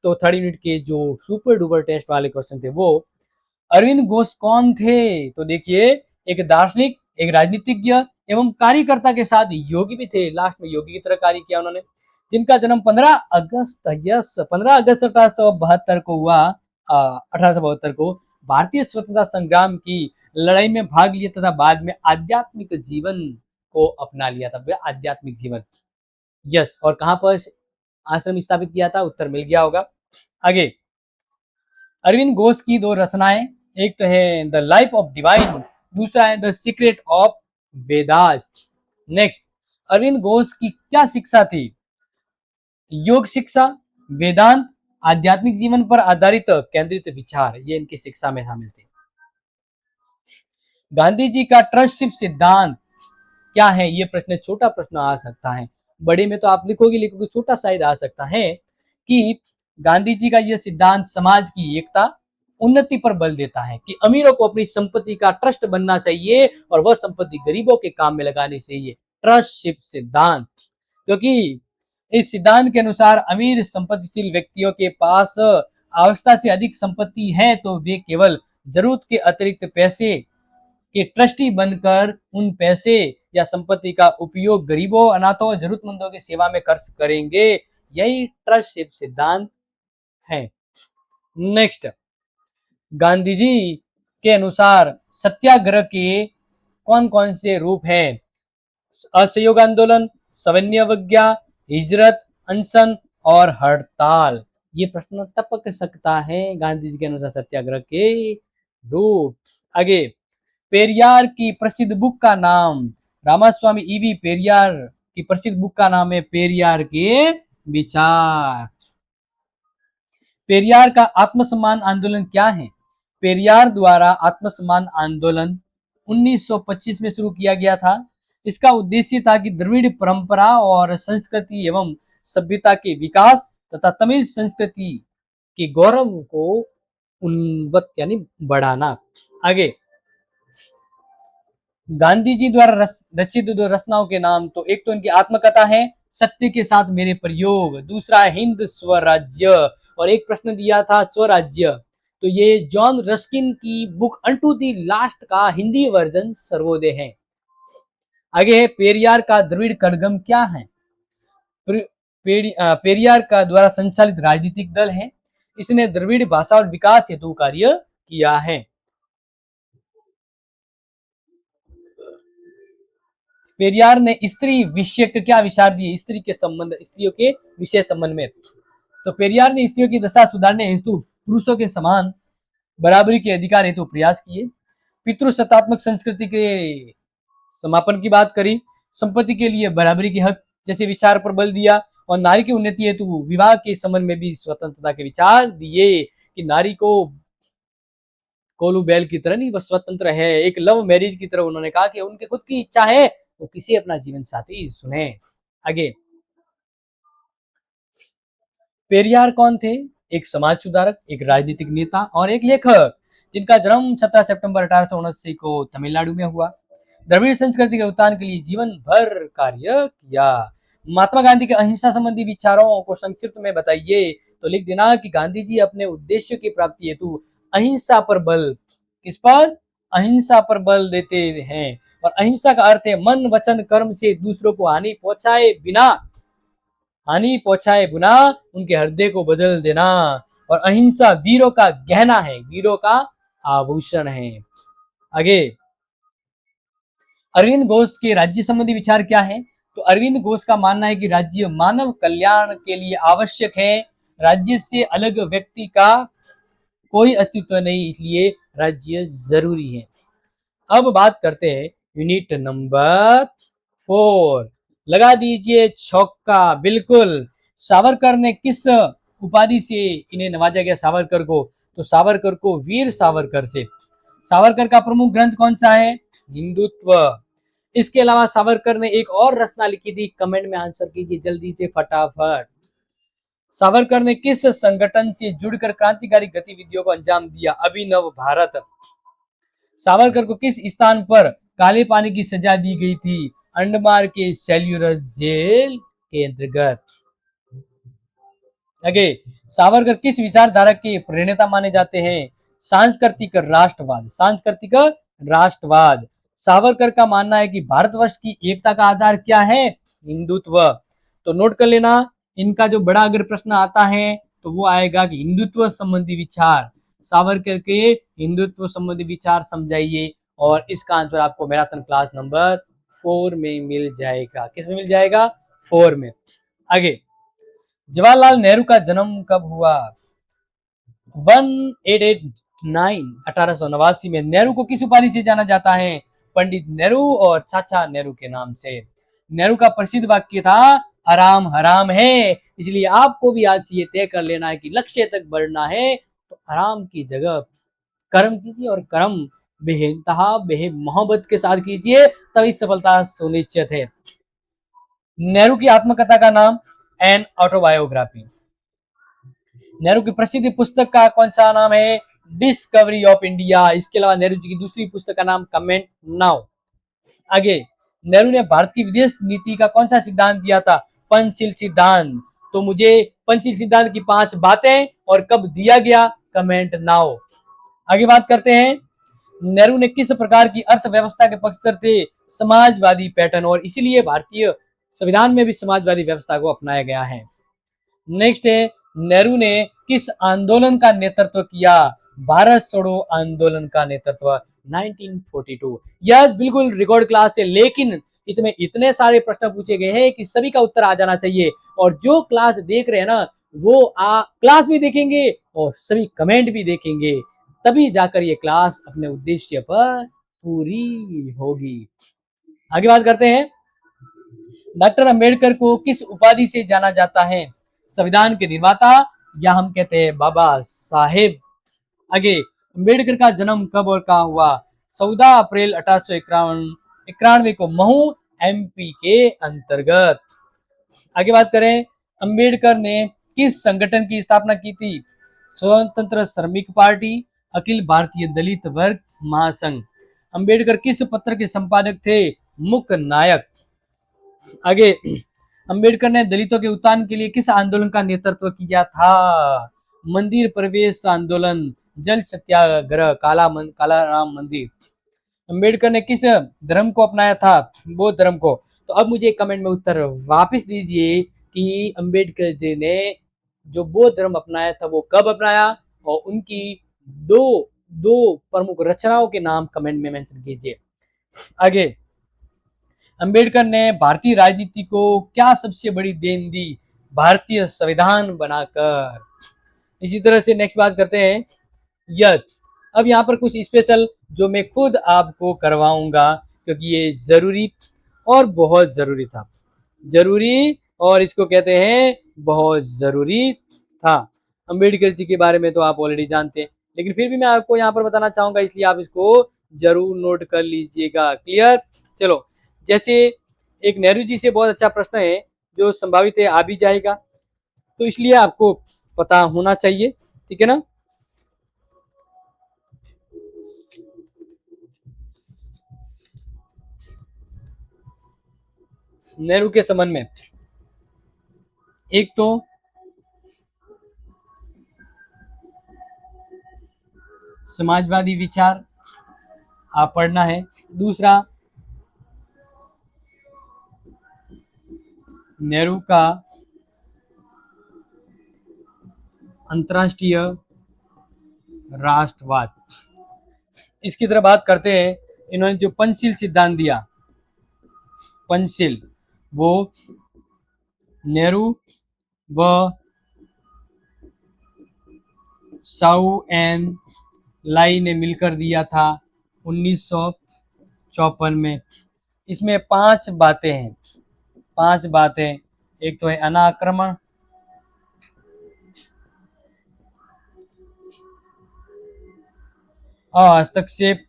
S1: तो 30 मिनट के जो सुपर डुपर टेस्ट वाले क्वेश्चन थे वो, अरविंद घोष कौन थे? तो देखिए, एक दार्शनिक, एक राजनीतिज्ञ एवं कार्यकर्ता के साथ योगी भी थे। लास्ट में योगी की तरह कार्य किया उन्होंने। जिनका जन्म 15 अगस्त 1872 को हुआ। 1872 को भारतीय स्वतंत्रता संग्राम की लड़ाई में भाग लिया तथा बाद में आध्यात्मिक जीवन को अपना लिया था। आध्यात्मिक जीवन, यस। और कहां पर आश्रम स्थापित किया था? उत्तर मिल गया होगा। आगे, अरविंद घोष की 2 रचनाएं, एक तो है द लाइफ ऑफ डिवाइन, दूसरा है the secret of Vedas. Next, Arvind Ghosh की क्या शिक्षा थी? योग शिक्षा, वेदांत, आध्यात्मिक जीवन पर आधारित केंद्रित विचार, ये इनकी शिक्षा में शामिल थे। गांधी जी का ट्रस्टशिप सिद्धांत क्या है? ये प्रश्न, छोटा प्रश्न आ सकता है। बड़े में तो आप लिखोगे, छोटा शायद आ सकता है कि गांधी जी का यह सिद्धांत समाज की एकता, उन्नति पर बल देता है कि अमीरों को अपनी संपत्ति का ट्रस्ट बनना चाहिए और वह संपत्ति गरीबों के काम में लगानी चाहिए। ट्रस्टशिप सिद्धांत। क्योंकि इस सिद्धांत के अनुसार अमीर संपत्तिशील व्यक्तियों के पास आवश्यकता से अधिक संपत्ति है तो वे केवल जरूरत के अतिरिक्त पैसे के ट्रस्टी बनकर उन पैसे या संपत्ति का उपयोग गरीबों, अनाथों और जरूरतमंदों की सेवा में खर्च करेंगे। यही ट्रस्टशिप सिद्धांत है। नेक्स्ट, गांधी जी के अनुसार सत्याग्रह के कौन कौन से रूप हैं? असहयोग आंदोलन, सविनय अवज्ञा, हिजरत, अनशन और हड़ताल। ये प्रश्न टपक सकता है गांधी जी के अनुसार सत्याग्रह के रूप। आगे, पेरियार की प्रसिद्ध बुक का नाम? रामास्वामी ईवी पेरियार की प्रसिद्ध बुक का नाम है पेरियार के विचार। पेरियार का आत्मसम्मान आंदोलन क्या है? पेरियार द्वारा आत्मसम्मान आंदोलन 1925 में शुरू किया गया था। इसका उद्देश्य था कि द्रविड़ परंपरा और संस्कृति एवं सभ्यता के विकास तथा तमिल संस्कृति के गौरव को उन्नत यानी बढ़ाना। आगे, गांधी जी द्वारा रचित दो रचनाओं के नाम? तो एक तो इनकी आत्मकथा है सत्य के साथ मेरे प्रयोग, दूसरा हिंद स्वराज्य, और एक प्रश्न दिया था स्वराज्य, तो ये जॉन रस्किन की बुक अनटू द लास्ट का हिंदी वर्जन सर्वोदय है। आगे है, पेरियार का द्रविड़ कड़गम क्या है? पेरियार का द्वारा संचालित राजनीतिक दल है। इसने द्रविड़ भाषा और विकास हेतु कार्य किया है। पेरियार ने स्त्री विषय क्या विचार दिए? स्त्री के संबंध, स्त्रियों के विषय संबंध में। तो पेरियार ने स्त्रियों की दशा सुधारने हेतु पुरुषों के समान बराबरी के अधिकार हेतु प्रयास किए। पितृसत्तात्मक संस्कृति के समापन की बात करी। संपत्ति के लिए बराबरी के हक जैसे विचार पर बल दिया और नारी की उन्नति हेतु विवाह के संबंध में भी स्वतंत्रता के विचार दिए कि नारी को कोलू बैल की तरह नहीं, वह स्वतंत्र है। एक लव मैरिज की तरह उन्होंने कहा कि उनके खुद की इच्छा है वो किसी अपना जीवन साथी चुने। आगे, पेरियार कौन थे? एक समाज सुधारक, एक राजनीतिक नेता और एक लेखक, जिनका जन्म 17 सितंबर 1879 को तमिलनाडु में हुआ। द्रविड़ संस्कृति के उत्थान के लिए जीवन भर कार्य किया। महात्मा गांधी के अहिंसा संबंधी विचारों को संक्षिप्त में बताइए? तो लिख देना कि गांधी जी अपने उद्देश्य की प्राप्ति हेतु अहिंसा पर बल, किस पर? अहिंसा पर बल देते हैं। और अहिंसा का अर्थ है मन वचन कर्म से दूसरों को हानि पहुंचाए बिना उनके हृदय को बदल देना। और अहिंसा वीरों का गहना है, वीरों का आभूषण है। आगे, अरविंद घोष के राज्य संबंधी विचार क्या है? तो अरविंद घोष का मानना है कि राज्य मानव कल्याण के लिए आवश्यक है। राज्य से अलग व्यक्ति का कोई अस्तित्व नहीं, इसलिए राज्य जरूरी है। अब बात करते हैं यूनिट नंबर 4। लगा दीजिए चौका। बिल्कुल, सावरकर ने किस उपाधि से इन्हें नवाजा गया सावरकर को? तो सावरकर को वीर सावरकर से। सावरकर का प्रमुख ग्रंथ कौन सा है? हिंदुत्व। इसके अलावा सावरकर ने एक और रचना लिखी थी, कमेंट में आंसर कीजिए जल्दी से फटाफट। सावरकर ने किस संगठन से जुड़कर क्रांतिकारी गतिविधियों को अंजाम दिया? अभिनव भारत। सावरकर को किस स्थान पर काले पानी की सजा दी गई थी? अंडमान के सेल्यूलर जेल के अंतर्गत। आगे, सावरकर किस विचारधारा के प्रणेता माने जाते हैं? सांस्कृतिक राष्ट्रवाद। सावरकर का मानना है कि भारतवर्ष की एकता का आधार क्या है? हिंदुत्व। तो नोट कर लेना, इनका जो बड़ा अगर प्रश्न आता है तो वो आएगा कि हिंदुत्व संबंधी विचार, सावरकर के हिंदुत्व संबंधी विचार समझाइए। और इसका आंसर आपको मैराथन क्लास नंबर 4 में मिल जाएगा। किस में मिल जाएगा? 4 में। आगे, जवाहरलाल नेहरू का जन्म कब हुआ? 1889 में। नेहरू को किस उपाधि से जाना जाता है? पंडित नेहरू और चाचा नेहरू के नाम से। नेहरू का प्रसिद्ध वाक्य था आराम हराम है। इसलिए आपको भी आज ये तय कर लेना है कि लक्ष्य तक बढ़ना है तो आराम की जगह कर्म कीजिए, और कर्म बेइंतहा मोहब्बत के साथ कीजिए, तभी सफलता सुनिश्चित है। नेहरू की आत्मकथा का नाम? An autobiography. नेहरू की प्रसिद्ध पुस्तक का कौन सा नाम है? Discovery of India. इसके अलावा नेहरू जी की दूसरी पुस्तक का नाम कमेंट नाउ। आगे, नेहरू ने भारत की विदेश नीति का कौन सा सिद्धांत दिया था? पंचशील सिद्धांत। तो मुझे पंचशील सिद्धांत की 5 बातें और कब दिया गया, कमेंट नाउ। आगे बात करते हैं, नेहरू ने किस प्रकार की अर्थव्यवस्था के पक्षधर थे, समाजवादी पैटर्न, और इसीलिए भारतीय संविधान में भी समाजवादी व्यवस्था को अपनाया गया है। नेक्स्ट है, नेहरू ने किस आंदोलन का नेतृत्व किया, भारत छोड़ो आंदोलन का नेतृत्व 1942। यस, बिल्कुल रिकॉर्ड क्लास है, लेकिन इसमें इतने सारे प्रश्न पूछे गए हैं कि सभी का उत्तर आ जाना चाहिए। और जो क्लास देख रहे हैं ना, वो क्लास भी देखेंगे और सभी कमेंट भी देखेंगे, तभी जाकर ये क्लास अपने उद्देश्य पर पूरी होगी। आगे बात करते हैं, डॉक्टर अंबेडकर को किस उपाधि से जाना जाता है, संविधान के निर्माता, या हम कहते हैं बाबा साहेब। आगे, अंबेडकर का जन्म कब और कहाँ हुआ, 14 अप्रैल 1891 को महू एमपी के अंतर्गत। आगे बात करें, अंबेडकर ने किस संगठन की स्थापना की थी, स्वतंत्र श्रमिक पार्टी, अखिल भारतीय दलित वर्ग महासंघ। अंबेडकर किस पत्र के संपादक थे, मुक नायक। आगे, अंबेडकर ने दलितों के उत्थान के लिए किस आंदोलन का नेतृत्व किया था, मंदिर प्रवेश आंदोलन, जल सत्याग्रह, काला राम मंदिर। अंबेडकर ने किस धर्म को अपनाया था, बौद्ध धर्म को। तो अब मुझे कमेंट में उत्तर वापस दीजिए कि अंबेडकर जी ने जो बौद्ध धर्म अपनाया था वो कब अपनाया, और उनकी दो दो प्रमुख रचनाओं के नाम कमेंट में मेंशन कीजिए। आगे, अंबेडकर ने भारतीय राजनीति को क्या सबसे बड़ी देन दी, भारतीय संविधान बनाकर। इसी तरह से नेक्स्ट बात करते हैं, यस, अब यहाँ पर कुछ स्पेशल जो मैं खुद आपको करवाऊंगा, क्योंकि ये जरूरी और बहुत जरूरी था, जरूरी और इसको कहते हैं बहुत जरूरी था। अंबेडकर जी के बारे में तो आप ऑलरेडी जानते हैं, लेकिन फिर भी मैं आपको यहाँ पर बताना चाहूंगा, इसलिए आप इसको जरूर नोट कर लीजिएगा। क्लियर, चलो, जैसे एक नेहरू जी से बहुत अच्छा प्रश्न है जो संभावित है आ भी जाएगा, तो इसलिए आपको पता होना चाहिए, ठीक है ना। नेहरू के संबंध में एक तो समाजवादी विचार आप पढ़ना है, दूसरा नेहरू का अंतर्राष्ट्रीय राष्ट्रवाद। इसकी तरह बात करते हैं, इन्होंने जो पंचशील सिद्धांत दिया, पंचशील, वो नेहरू व साउ एन लाई ने मिलकर दिया था 1954 में। इसमें 5 बातें हैं, 5 बातें। एक तो है अनाक्रमण, हस्तक्षेप,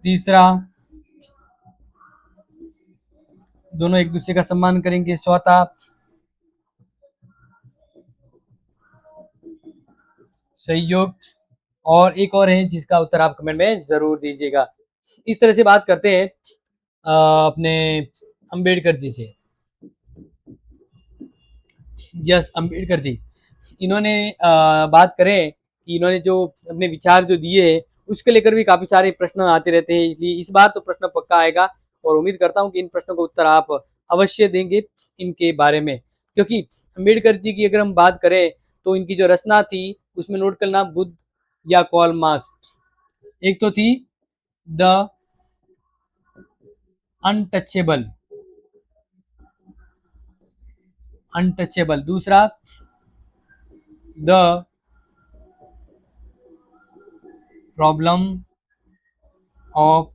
S1: तीसरा दोनों एक दूसरे का सम्मान करेंगे, चौथा सहयोग, और एक और है जिसका उत्तर आप कमेंट में जरूर दीजिएगा। इस तरह से बात करते हैं अपने अंबेडकर जी से। यस, अंबेडकर जी, इन्होंने बात करें कि इन्होंने जो अपने विचार जो दिए हैं उसके लेकर भी काफी सारे प्रश्न आते रहते हैं, इसलिए इस बार तो प्रश्न पक्का आएगा और उम्मीद करता हूं कि इन प्रश्नों का उत्तर आप अवश्य देंगे इनके बारे में। क्योंकि अंबेडकर जी की अगर हम बात करें तो इनकी जो रचना थी उसमें नोट करना, बुद्ध या कॉल मार्क्स। एक तो थी द अनटचेबल, अनटचेबल, दूसरा the problem of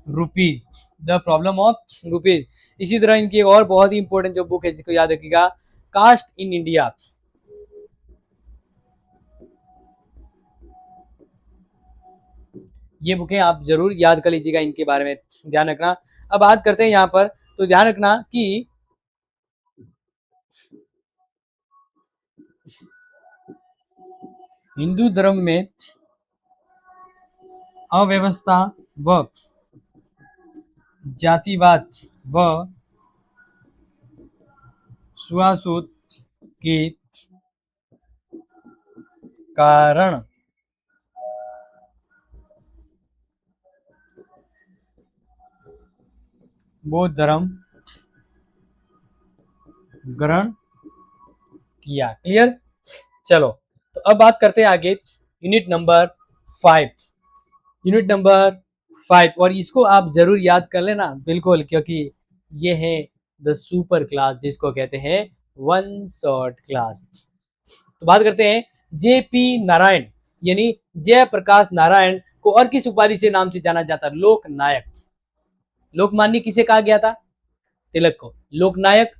S1: rupees, the problem of rupees. इसी तरह इनकी एक और बहुत ही इंपॉर्टेंट जो बुक है जिसको याद रखिएगा, कास्ट इन इंडिया। ये बुकें आप जरूर याद कर लीजिएगा, इनके बारे में ध्यान रखना। अब बात करते हैं यहाँ पर, तो ध्यान रखना कि हिंदू धर्म में अव्यवस्था व जातिवाद व छुआछूत के कारण बौद्ध धर्म ग्रहण किया। क्लियर? चलो, तो अब बात करते हैं आगे यूनिट नंबर 5। यूनिट नंबर 5, और इसको आप जरूर याद कर लेना बिल्कुल, क्योंकि ये है द सुपर क्लास, जिसको कहते हैं वन शॉट क्लास। तो बात करते हैं जेपी नारायण, यानी जयप्रकाश नारायण को और किस उपाधि से नाम से जाना जाता है? लोकनायक। लोकमान्य किसे कहा गया था? तिलक को। लोकनायक,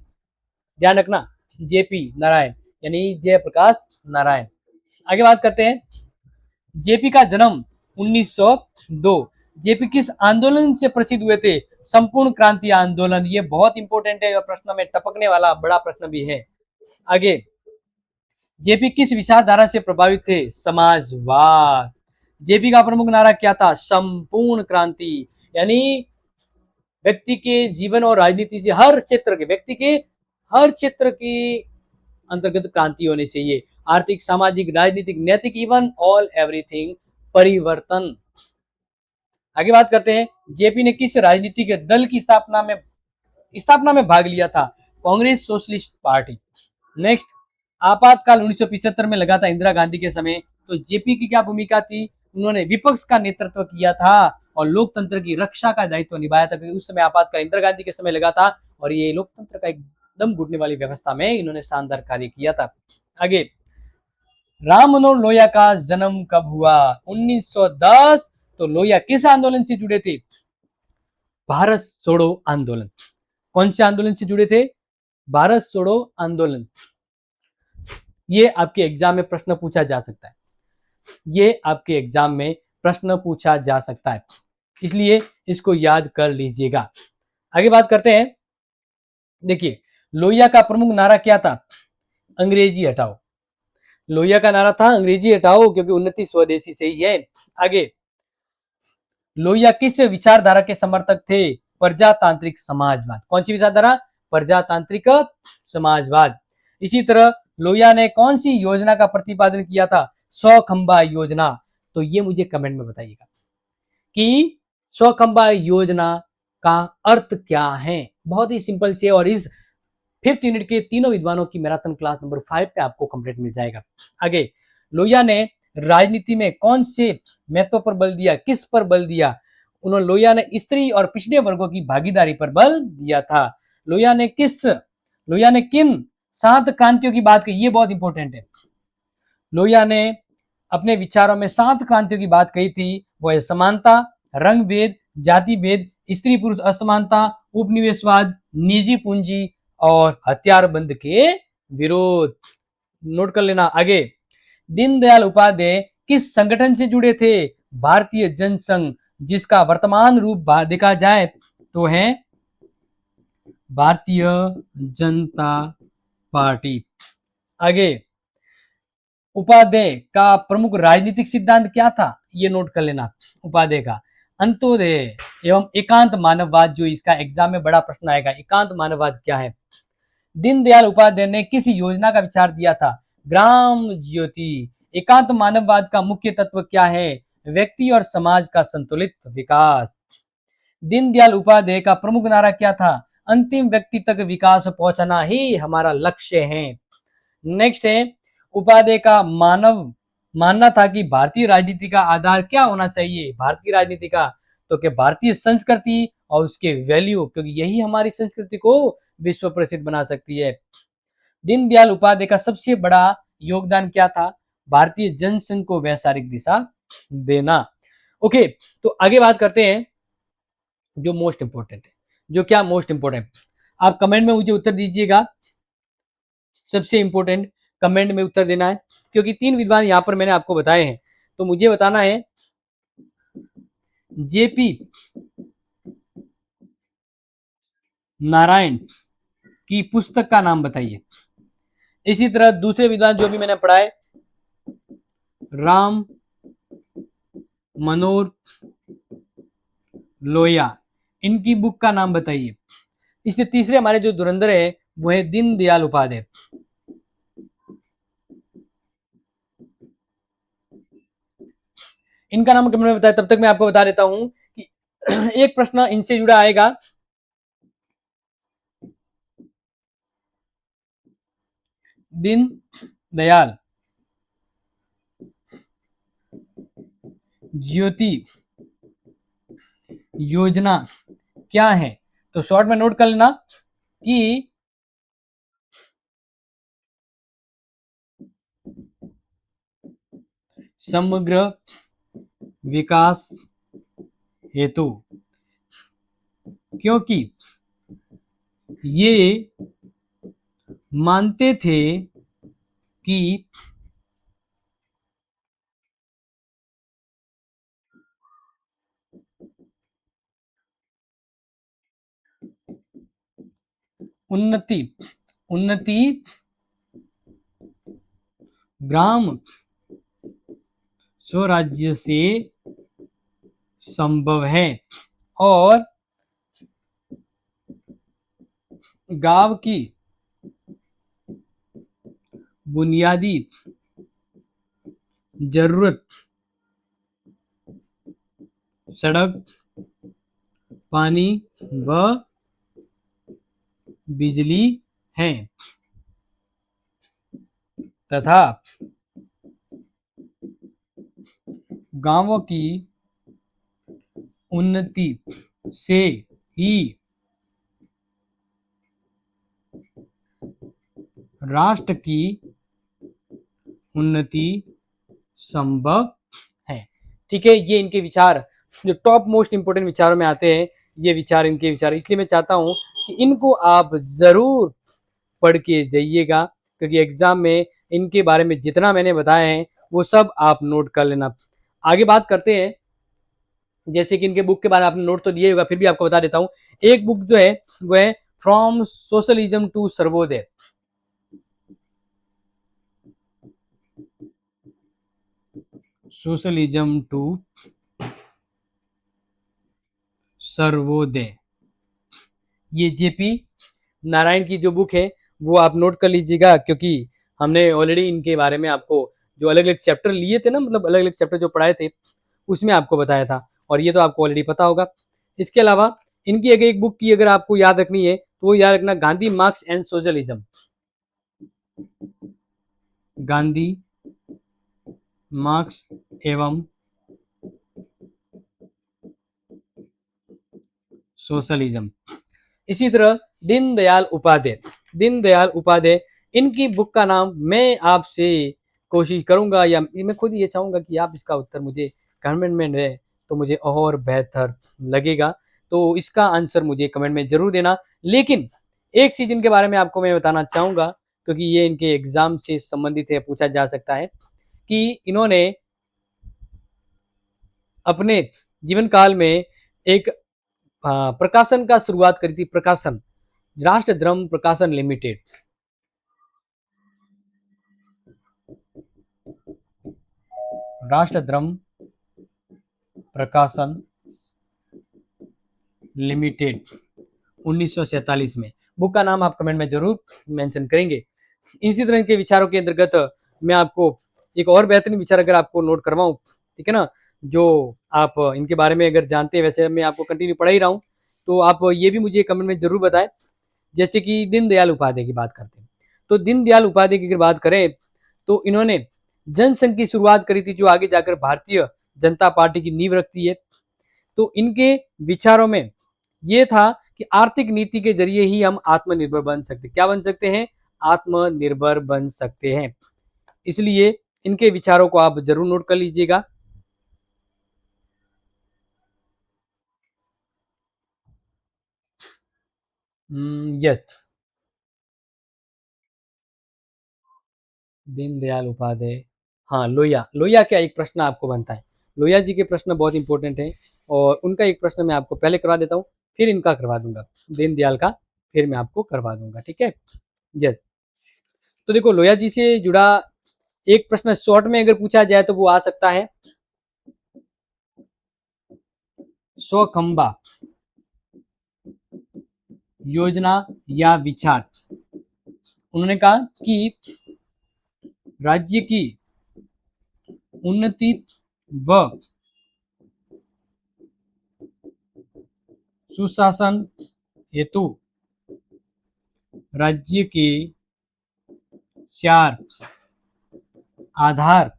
S1: ध्यान रखना, जेपी नारायण यानी जयप्रकाश नारायण। आगे बात करते हैं, जेपी का जन्म 1902। जेपी किस आंदोलन से प्रसिद्ध हुए थे? संपूर्ण क्रांति आंदोलन। ये बहुत इंपॉर्टेंट है और प्रश्न में टपकने वाला बड़ा प्रश्न भी है। आगे, जेपी किस विचारधारा से प्रभावित थे? समाजवाद। जेपी का प्रमुख नारा क्या था? संपूर्ण क्रांति, यानी व्यक्ति के जीवन और राजनीति से हर क्षेत्र के व्यक्ति के हर क्षेत्र की अंतर्गत क्रांति होनी चाहिए। आर्थिक, सामाजिक, राजनीतिक, नैतिक, इवन ऑल एवरीथिंग, परिवर्तन। आगे बात करते हैं, जेपी ने किस राजनीतिक दल की स्थापना में भाग लिया था? Congress socialist party. नेक्स्ट, आपातकाल 1975 में लगा था इंदिरा गांधी के समय, तो जेपी की क्या भूमिका थी? उन्होंने विपक्ष का नेतृत्व किया था और लोकतंत्र की रक्षा का दायित्व निभाया था, क्योंकि उस समय आपातकाल इंदिरा गांधी के समय लगा था और ये लोकतंत्र का एकदम घुटने वाली व्यवस्था में इन्होंने शानदार कार्य किया था। आगे, राम मनोहर लोहिया का जन्म कब हुआ? 1910। तो लोहिया किस आंदोलन से जुड़े थे? भारत छोड़ो आंदोलन। कौन से आंदोलन से जुड़े थे? भारत छोड़ो आंदोलन। ये आपके एग्जाम में प्रश्न पूछा जा सकता है, ये आपके एग्जाम में प्रश्न पूछा जा सकता है, इसलिए इसको याद कर लीजिएगा। आगे बात करते हैं, देखिए लोहिया का प्रमुख नारा क्या था? अंग्रेजी हटाओ। लोहिया का नारा था अंग्रेजी हटाओ, क्योंकि उन्नति स्वदेशी से ही है। आगे, लोहिया किस विचारधारा के समर्थक थे? प्रजातांत्रिक समाजवाद। कौन सी विचारधारा? प्रजातांत्रिक समाजवाद। इसी तरह लोहिया ने कौन सी योजना का प्रतिपादन किया था? 100 खंबा योजना। तो ये मुझे कमेंट में बताइएगा कि 100 खंबा योजना का अर्थ क्या है। बहुत ही सिंपल से, और इस 5th यूनिट के तीनों विद्वानों की मैराथन क्लास नंबर 5 पे आपको कंप्लीट मिल जाएगा। आगे, लोहिया ने राजनीति में कौन से महत्व पर बल दिया? किस पर बल दिया? उन्होंने लोहिया ने स्त्री और पिछड़े वर्गों की भागीदारी पर बल दिया था। लोहिया ने किन 7 क्रांतियों की बात की? ये बहुत इंपॉर्टेंट है। लोहिया ने अपने विचारों में 7 क्रांतियों की बात कही थी। वो है समानता, रंग भेद, जाति भेद, स्त्री पुरुष असमानता, उपनिवेशवाद, निजी पूंजी और हथियार बंद के विरोध। नोट कर लेना। आगे, दीनदयाल उपाध्याय किस संगठन से जुड़े थे? भारतीय जनसंघ, जिसका वर्तमान रूप देखा जाए तो है भारतीय जनता पार्टी। आगे, उपाध्याय का प्रमुख राजनीतिक सिद्धांत क्या था? ये नोट कर लेना। उपाध्याय का अंत्योदय एवं एकांत मानववाद, जो इसका एग्जाम में बड़ा प्रश्न आएगा, एकांत मानववाद क्या है? दीनदयाल उपाध्याय ने किस योजना का विचार दिया था? ग्राम ज्योति। एकांत मानववाद का मुख्य तत्व क्या है? व्यक्ति और समाज का संतुलित विकास। दीनदयाल उपाध्याय का प्रमुख नारा क्या था? अंतिम व्यक्ति तक विकास पहुंचना ही हमारा लक्ष्य है। नेक्स्ट है, उपाध्याय का मानना था कि भारतीय राजनीति का आधार क्या होना चाहिए? भारत की राजनीति का, तो कि भारतीय संस्कृति और उसके वैल्यू, क्योंकि यही हमारी संस्कृति को विश्व प्रसिद्ध बना सकती है। दीनदयाल उपाध्याय का सबसे बड़ा योगदान क्या था? भारतीय जनसंघ को वैचारिक दिशा देना। ओके, तो आगे बात करते हैं जो मोस्ट इंपोर्टेंट है। जो क्या मोस्ट इंपोर्टेंट? आप कमेंट में मुझे उत्तर दीजिएगा। सबसे इंपोर्टेंट कमेंट में उत्तर देना है, क्योंकि 3 विद्वान यहां पर मैंने आपको बताए हैं, तो मुझे बताना है जेपी नारायण की पुस्तक का नाम बताइए। इसी तरह दूसरे विद्वान जो भी मैंने पढ़ाए, राम मनोहर लोहिया, इनकी बुक का नाम बताइए। इसलिए तीसरे हमारे जो धुरंधर है वो है दीनदयाल उपाध्याय। इनका नाम कमेंट में बताया, तब तक मैं आपको बता देता हूं कि एक प्रश्न इनसे जुड़ा आएगा। दीन दयाल ज्योति योजना क्या है? तो शॉर्ट में नोट कर लेना कि समग्र विकास हेतु, क्योंकि ये मानते थे कि उन्नति उन्नति ग्राम स्वराज्य से संभव है और गांव की बुनियादी जरूरत सड़क, पानी व बिजली है तथा गांवों की उन्नति से ही राष्ट्र की उन्नति संभव है। ठीक है, ये इनके विचार जो टॉप मोस्ट इंपोर्टेंट विचारों में आते हैं, ये विचार इनके विचार, इसलिए मैं चाहता हूं कि इनको आप जरूर पढ़ के जाइएगा, क्योंकि एग्जाम में इनके बारे में जितना मैंने बताया है वो सब आप नोट कर लेना। आगे बात करते हैं, जैसे कि इनके बुक के बारे में आपने नोट तो दिए होगा, फिर भी आपको बता देता हूँ। एक बुक जो है वो है from socialism to Sarvodaya. Socialism to Sarvodaya, ये जेपी नारायण की जो बुक है वो आप नोट कर लीजिएगा, क्योंकि हमने ऑलरेडी इनके बारे में आपको जो अलग अलग चैप्टर लिए थे ना, मतलब अलग अलग चैप्टर जो पढ़ाए थे उसमें आपको बताया था, और ये तो आपको ऑलरेडी पता होगा। इसके अलावा इनकी अगर एक बुक की अगर आपको याद रखनी है तो वो याद रखना, Gandhi marks and socialism. Gandhi marks एवं सोशलिज्म। इसी तरह दीनदयाल उपाध्याय, इनकी बुक का नाम मैं आपसे कोशिश करूंगा, या मैं खुद ये चाहूंगा कि आप इसका उत्तर मुझे कमेंट में दें तो मुझे और बेहतर लगेगा। तो इसका आंसर मुझे कमेंट में जरूर देना। लेकिन एक चीज इनके बारे में आपको मैं बताना चाहूंगा, क्योंकि ये इनके एग्जाम से संबंधित है, पूछा जा सकता है कि इन्होंने अपने जीवन काल में एक प्रकाशन का शुरुआत करी थी। प्रकाशन, राष्ट्र धर्म प्रकाशन लिमिटेड। राष्ट्र धर्म प्रकाशन लिमिटेड 1947 में। बुक का नाम आप कमेंट में जरूर मेंशन करेंगे। इसी तरह के विचारों के अंतर्गत मैं आपको एक और बेहतरीन विचार अगर आपको नोट करवाऊं, ठीक है ना, जो आप इनके बारे में अगर जानते हैं, वैसे मैं आपको कंटिन्यू पढ़ा ही रहा हूँ, तो आप ये भी मुझे कमेंट में जरूर बताएं। जैसे कि दीनदयाल उपाध्याय की बात करते हैं, तो दीनदयाल उपाध्याय की अगर बात करें तो इन्होंने जनसंघ की शुरुआत करी थी, जो आगे जाकर भारतीय जनता पार्टी की नींव रखती है। तो इनके विचारों में ये था कि आर्थिक नीति के जरिए ही हम आत्मनिर्भर बन सकते, क्या बन सकते हैं? आत्मनिर्भर बन सकते हैं। इसलिए इनके विचारों को आप जरूर नोट कर लीजिएगा। यस, दीनदयाल उपाध्याय। हाँ, लोहिया, लोहिया क्या एक प्रश्न आपको बनता है। लोहिया जी के प्रश्न बहुत इंपॉर्टेंट है, और उनका एक प्रश्न मैं आपको पहले करवा देता हूँ, फिर इनका करवा दूंगा, दीनदयाल का फिर मैं आपको करवा दूंगा, ठीक है। यस, तो देखो लोहिया जी से जुड़ा एक प्रश्न शॉर्ट में अगर पूछा जाए तो वो आ सकता है, स्वखंबा योजना या विचार। उन्होंने कहा कि राज्य की उन्नति व सुशासन हेतु राज्य के 4 आधार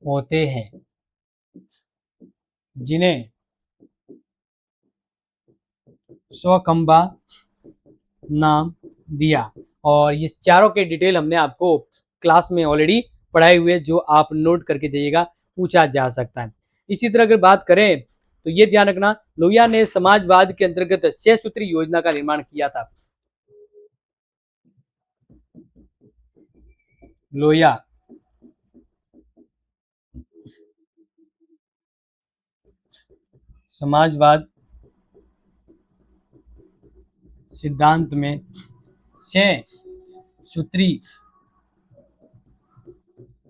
S1: होते हैं, जिन्हें स्वखंबा नाम दिया। और ये चारों के डिटेल हमने आपको क्लास में ऑलरेडी पढ़ाए हुए, जो आप नोट करके जाइएगा, पूछा जा सकता है। इसी तरह अगर बात करें तो ये ध्यान रखना, लोहिया ने समाजवाद के अंतर्गत 6 सूत्री योजना का निर्माण किया था। लोहिया समाजवाद सिद्धांत में 6 सूत्री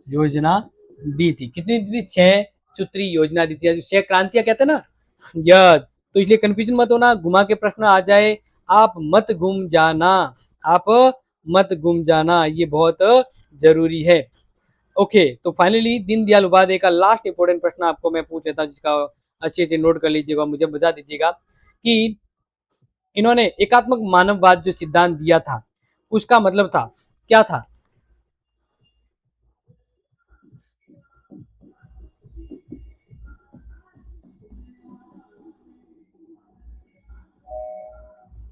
S1: योजना दी थी। कितनी दी थी? 6 सूत्री योजना दी थी। 6 क्रांतियां कहते हैं ना, यह तो इसलिए कंफ्यूजन मत होना, घुमा के प्रश्न आ जाए आप मत गुम जाना, आप मत गुम जाना, ये बहुत जरूरी है। ओके, तो फाइनली दीनदयाल उपाध्याय का लास्ट इंपॉर्टेंट प्रश्न आपको मैं पूछ लेता हूँ, जिसका अच्छे से नोट कर लीजिएगा, मुझे बता दीजिएगा कि इन्होंने एकात्मक मानववाद जो सिद्धांत दिया था, उसका मतलब था क्या था?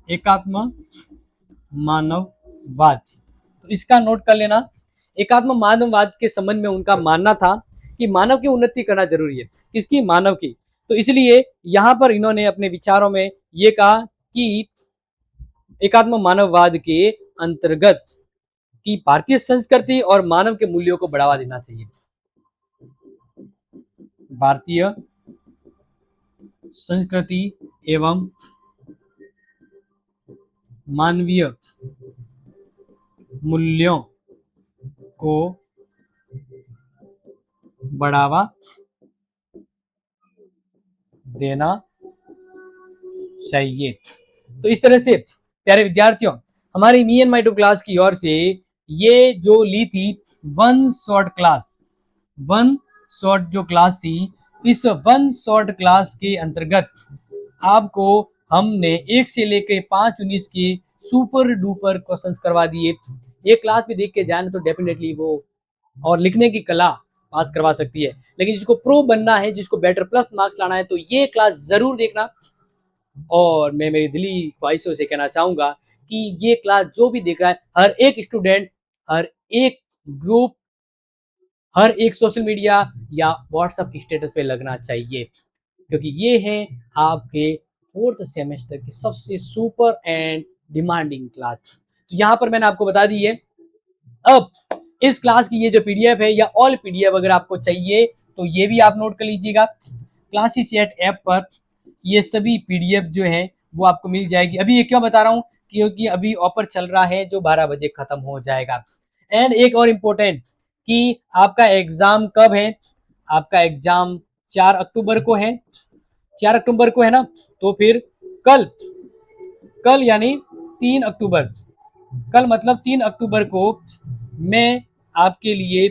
S1: एकात्म मानववाद, तो इसका नोट कर लेना। एकात्म मानववाद के संबंध में उनका मानना था कि मानव की उन्नति करना जरूरी है। किसकी? मानव की। तो इसलिए यहां पर इन्होंने अपने विचारों में ये कहा कि एकात्म मानववाद के अंतर्गत कि भारतीय संस्कृति और मानव के मूल्यों को बढ़ावा देना चाहिए। भारतीय संस्कृति एवं मानवीय मूल्यों को बढ़ावा देना चाहिए। तो इस तरह से प्यारे विद्यार्थियों, हमारी me and my two class की ओर से ये जो ली थी one short class, one short जो क्लास थी, इस वन शॉर्ट क्लास के अंतर्गत आपको हमने 1 से लेकर 5-19 के सुपर डुपर क्वेश्चंस करवा दिए। ये क्लास भी देख के जाए तो डेफिनेटली वो और लिखने की कला पास करवा सकती है, लेकिन जिसको प्रो बनना है, जिसको बेटर प्लस मार्क्स लाना है, तो ये क्लास जरूर देखना। और मैं मेरी दिली ख्वाहिशों से कहना चाहूंगा कि ये क्लास जो भी देख रहा है, हर एक स्टूडेंट, हर एक ग्रुप, हर एक सोशल मीडिया या व्हाट्सएप की स्टेटस पे लगना चाहिए, क्योंकि ये है आपके 4th सेमेस्टर की सबसे सुपर एंड डिमांडिंग क्लास। तो यहाँ पर मैंने आपको बता दी है। अब इस क्लास की ये जो पीडीएफ है या ऑल पीडीएफ अगर आपको चाहिए तो ये भी आप नोट कर लीजिएगा। क्लासीसेट ऐप पर ये सभी पीडीएफ जो है वो आपको मिल जाएगी। अभी ये क्यों बता रहा हूँ? क्योंकि अभी ऑफर चल रहा है जो 12 बजे खत्म हो जाएगा। एंड एक और इम्पोर्टेंट कि आपका एग्जाम कब है? आपका एग्जाम 4 अक्टूबर को है। 4 अक्टूबर को है ना, तो फिर कल कल यानी 3 अक्टूबर, कल मतलब 3 अक्टूबर को मैं आपके लिए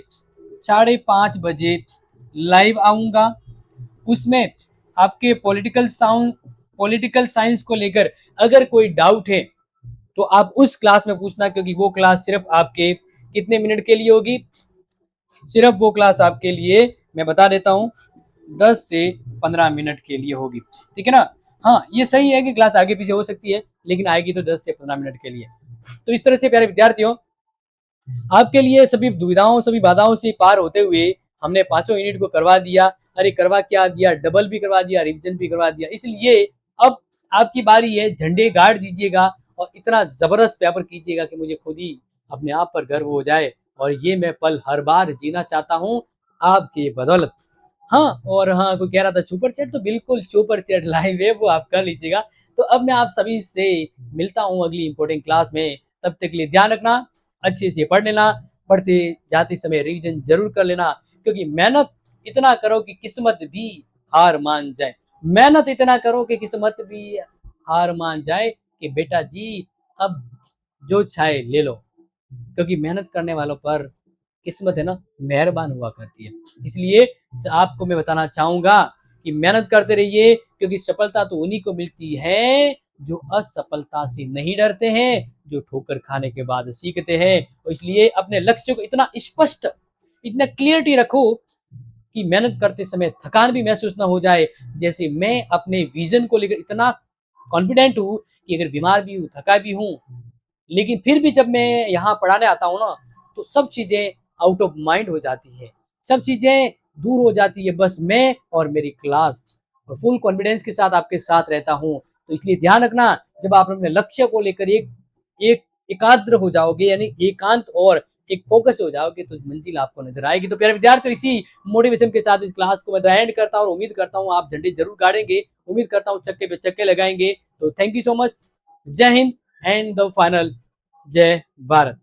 S1: 5:30 बजे लाइव आऊंगा। उसमें आपके पॉलिटिकल साइंस को लेकर अगर कोई डाउट है तो आप उस क्लास में पूछना, क्योंकि वो क्लास सिर्फ आपके कितने मिनट के लिए होगी? सिर्फ वो क्लास आपके लिए मैं बता देता हूँ 10 से 15 मिनट के लिए होगी, ठीक है ना। हाँ, ये सही है कि क्लास आगे पीछे हो सकती है, लेकिन आएगी तो 10 से 15 मिनट के लिए। तो इस तरह से प्यारे विद्यार्थियों, आपके लिए सभी दुविधाओं, सभी बाधाओं से पार होते हुए हमने 5 यूनिट को करवा दिया। अरे करवा क्या दिया, डबल भी करवा दिया, रिवीजन भी करवा दिया। इसलिए अब आपकी बारी है, झंडे गाड़ दीजिएगा और इतना जबरदस्त पेपर कीजिएगा कि मुझे खुद ही अपने आप पर गर्व हो जाए। और ये मैं पल हर बार जीना चाहता हूँ आपकी बदौलत। हाँ, और हाँ, कोई कह रहा था सुपर चैट, तो बिल्कुल सुपर चैट लाइव है, वो आप कर लीजिएगा। तो अब मैं आप सभी से मिलता हूँ अगली इंपॉर्टेंट क्लास में। तब तक के लिए ध्यान रखना, अच्छे से पढ़ लेना, पढ़ते जाते समय रिवीजन जरूर कर लेना, क्योंकि मेहनत इतना करो कि किस्मत भी हार मान जाए। मेहनत इतना करो कि किस्मत भी हार मान जाए कि बेटा जी अब जो चाहे ले लो, क्योंकि मेहनत करने वालों पर किस्मत है ना मेहरबान हुआ करती है। इसलिए आपको मैं बताना चाहूँगा कि मेहनत करते रहिए, क्योंकि सफलता तो उन्हीं को मिलती है जो असफलता से नहीं डरते हैं, जो ठोकर खाने के बाद सीखते हैं। और इसलिए अपने लक्ष्य को इतना स्पष्ट, इतना क्लियरिटी रखो कि मेहनत करते समय थकान भी महसूस ना हो जाए। जैसे मैं अपने विज़न को लेकर इतना कॉन्फिडेंट हूँ कि अगर बीमार भी हूँ, थका भी हूँ, लेकिन फिर भी जब मैं यहाँ पढ़ाने आता हूँ ना, तो सब चीज़ें आउट ऑफ माइंड हो जाती है, सब चीज़ें दूर हो जाती है, बस मैं और मेरी क्लास, और फुल कॉन्फिडेंस के साथ आपके साथ रहता हूँ। तो इसलिए ध्यान रखना, जब आप अपने लक्ष्य को लेकर एक एक एकाग्र हो जाओगे, यानी एकांत और एक फोकस हो जाओगे, तो मंजिल आपको नजर आएगी। तो प्यारे विद्यार्थियों, इसी मोटिवेशन के साथ इस क्लास को मैं एंड करता हूँ और उम्मीद करता हूँ आप झंडी जरूर गाड़ेंगे, उम्मीद करता हूँ चक्के पे चक्के लगाएंगे। तो थैंक यू सो मच। जय हिंद एंड द फाइनल जय भारत।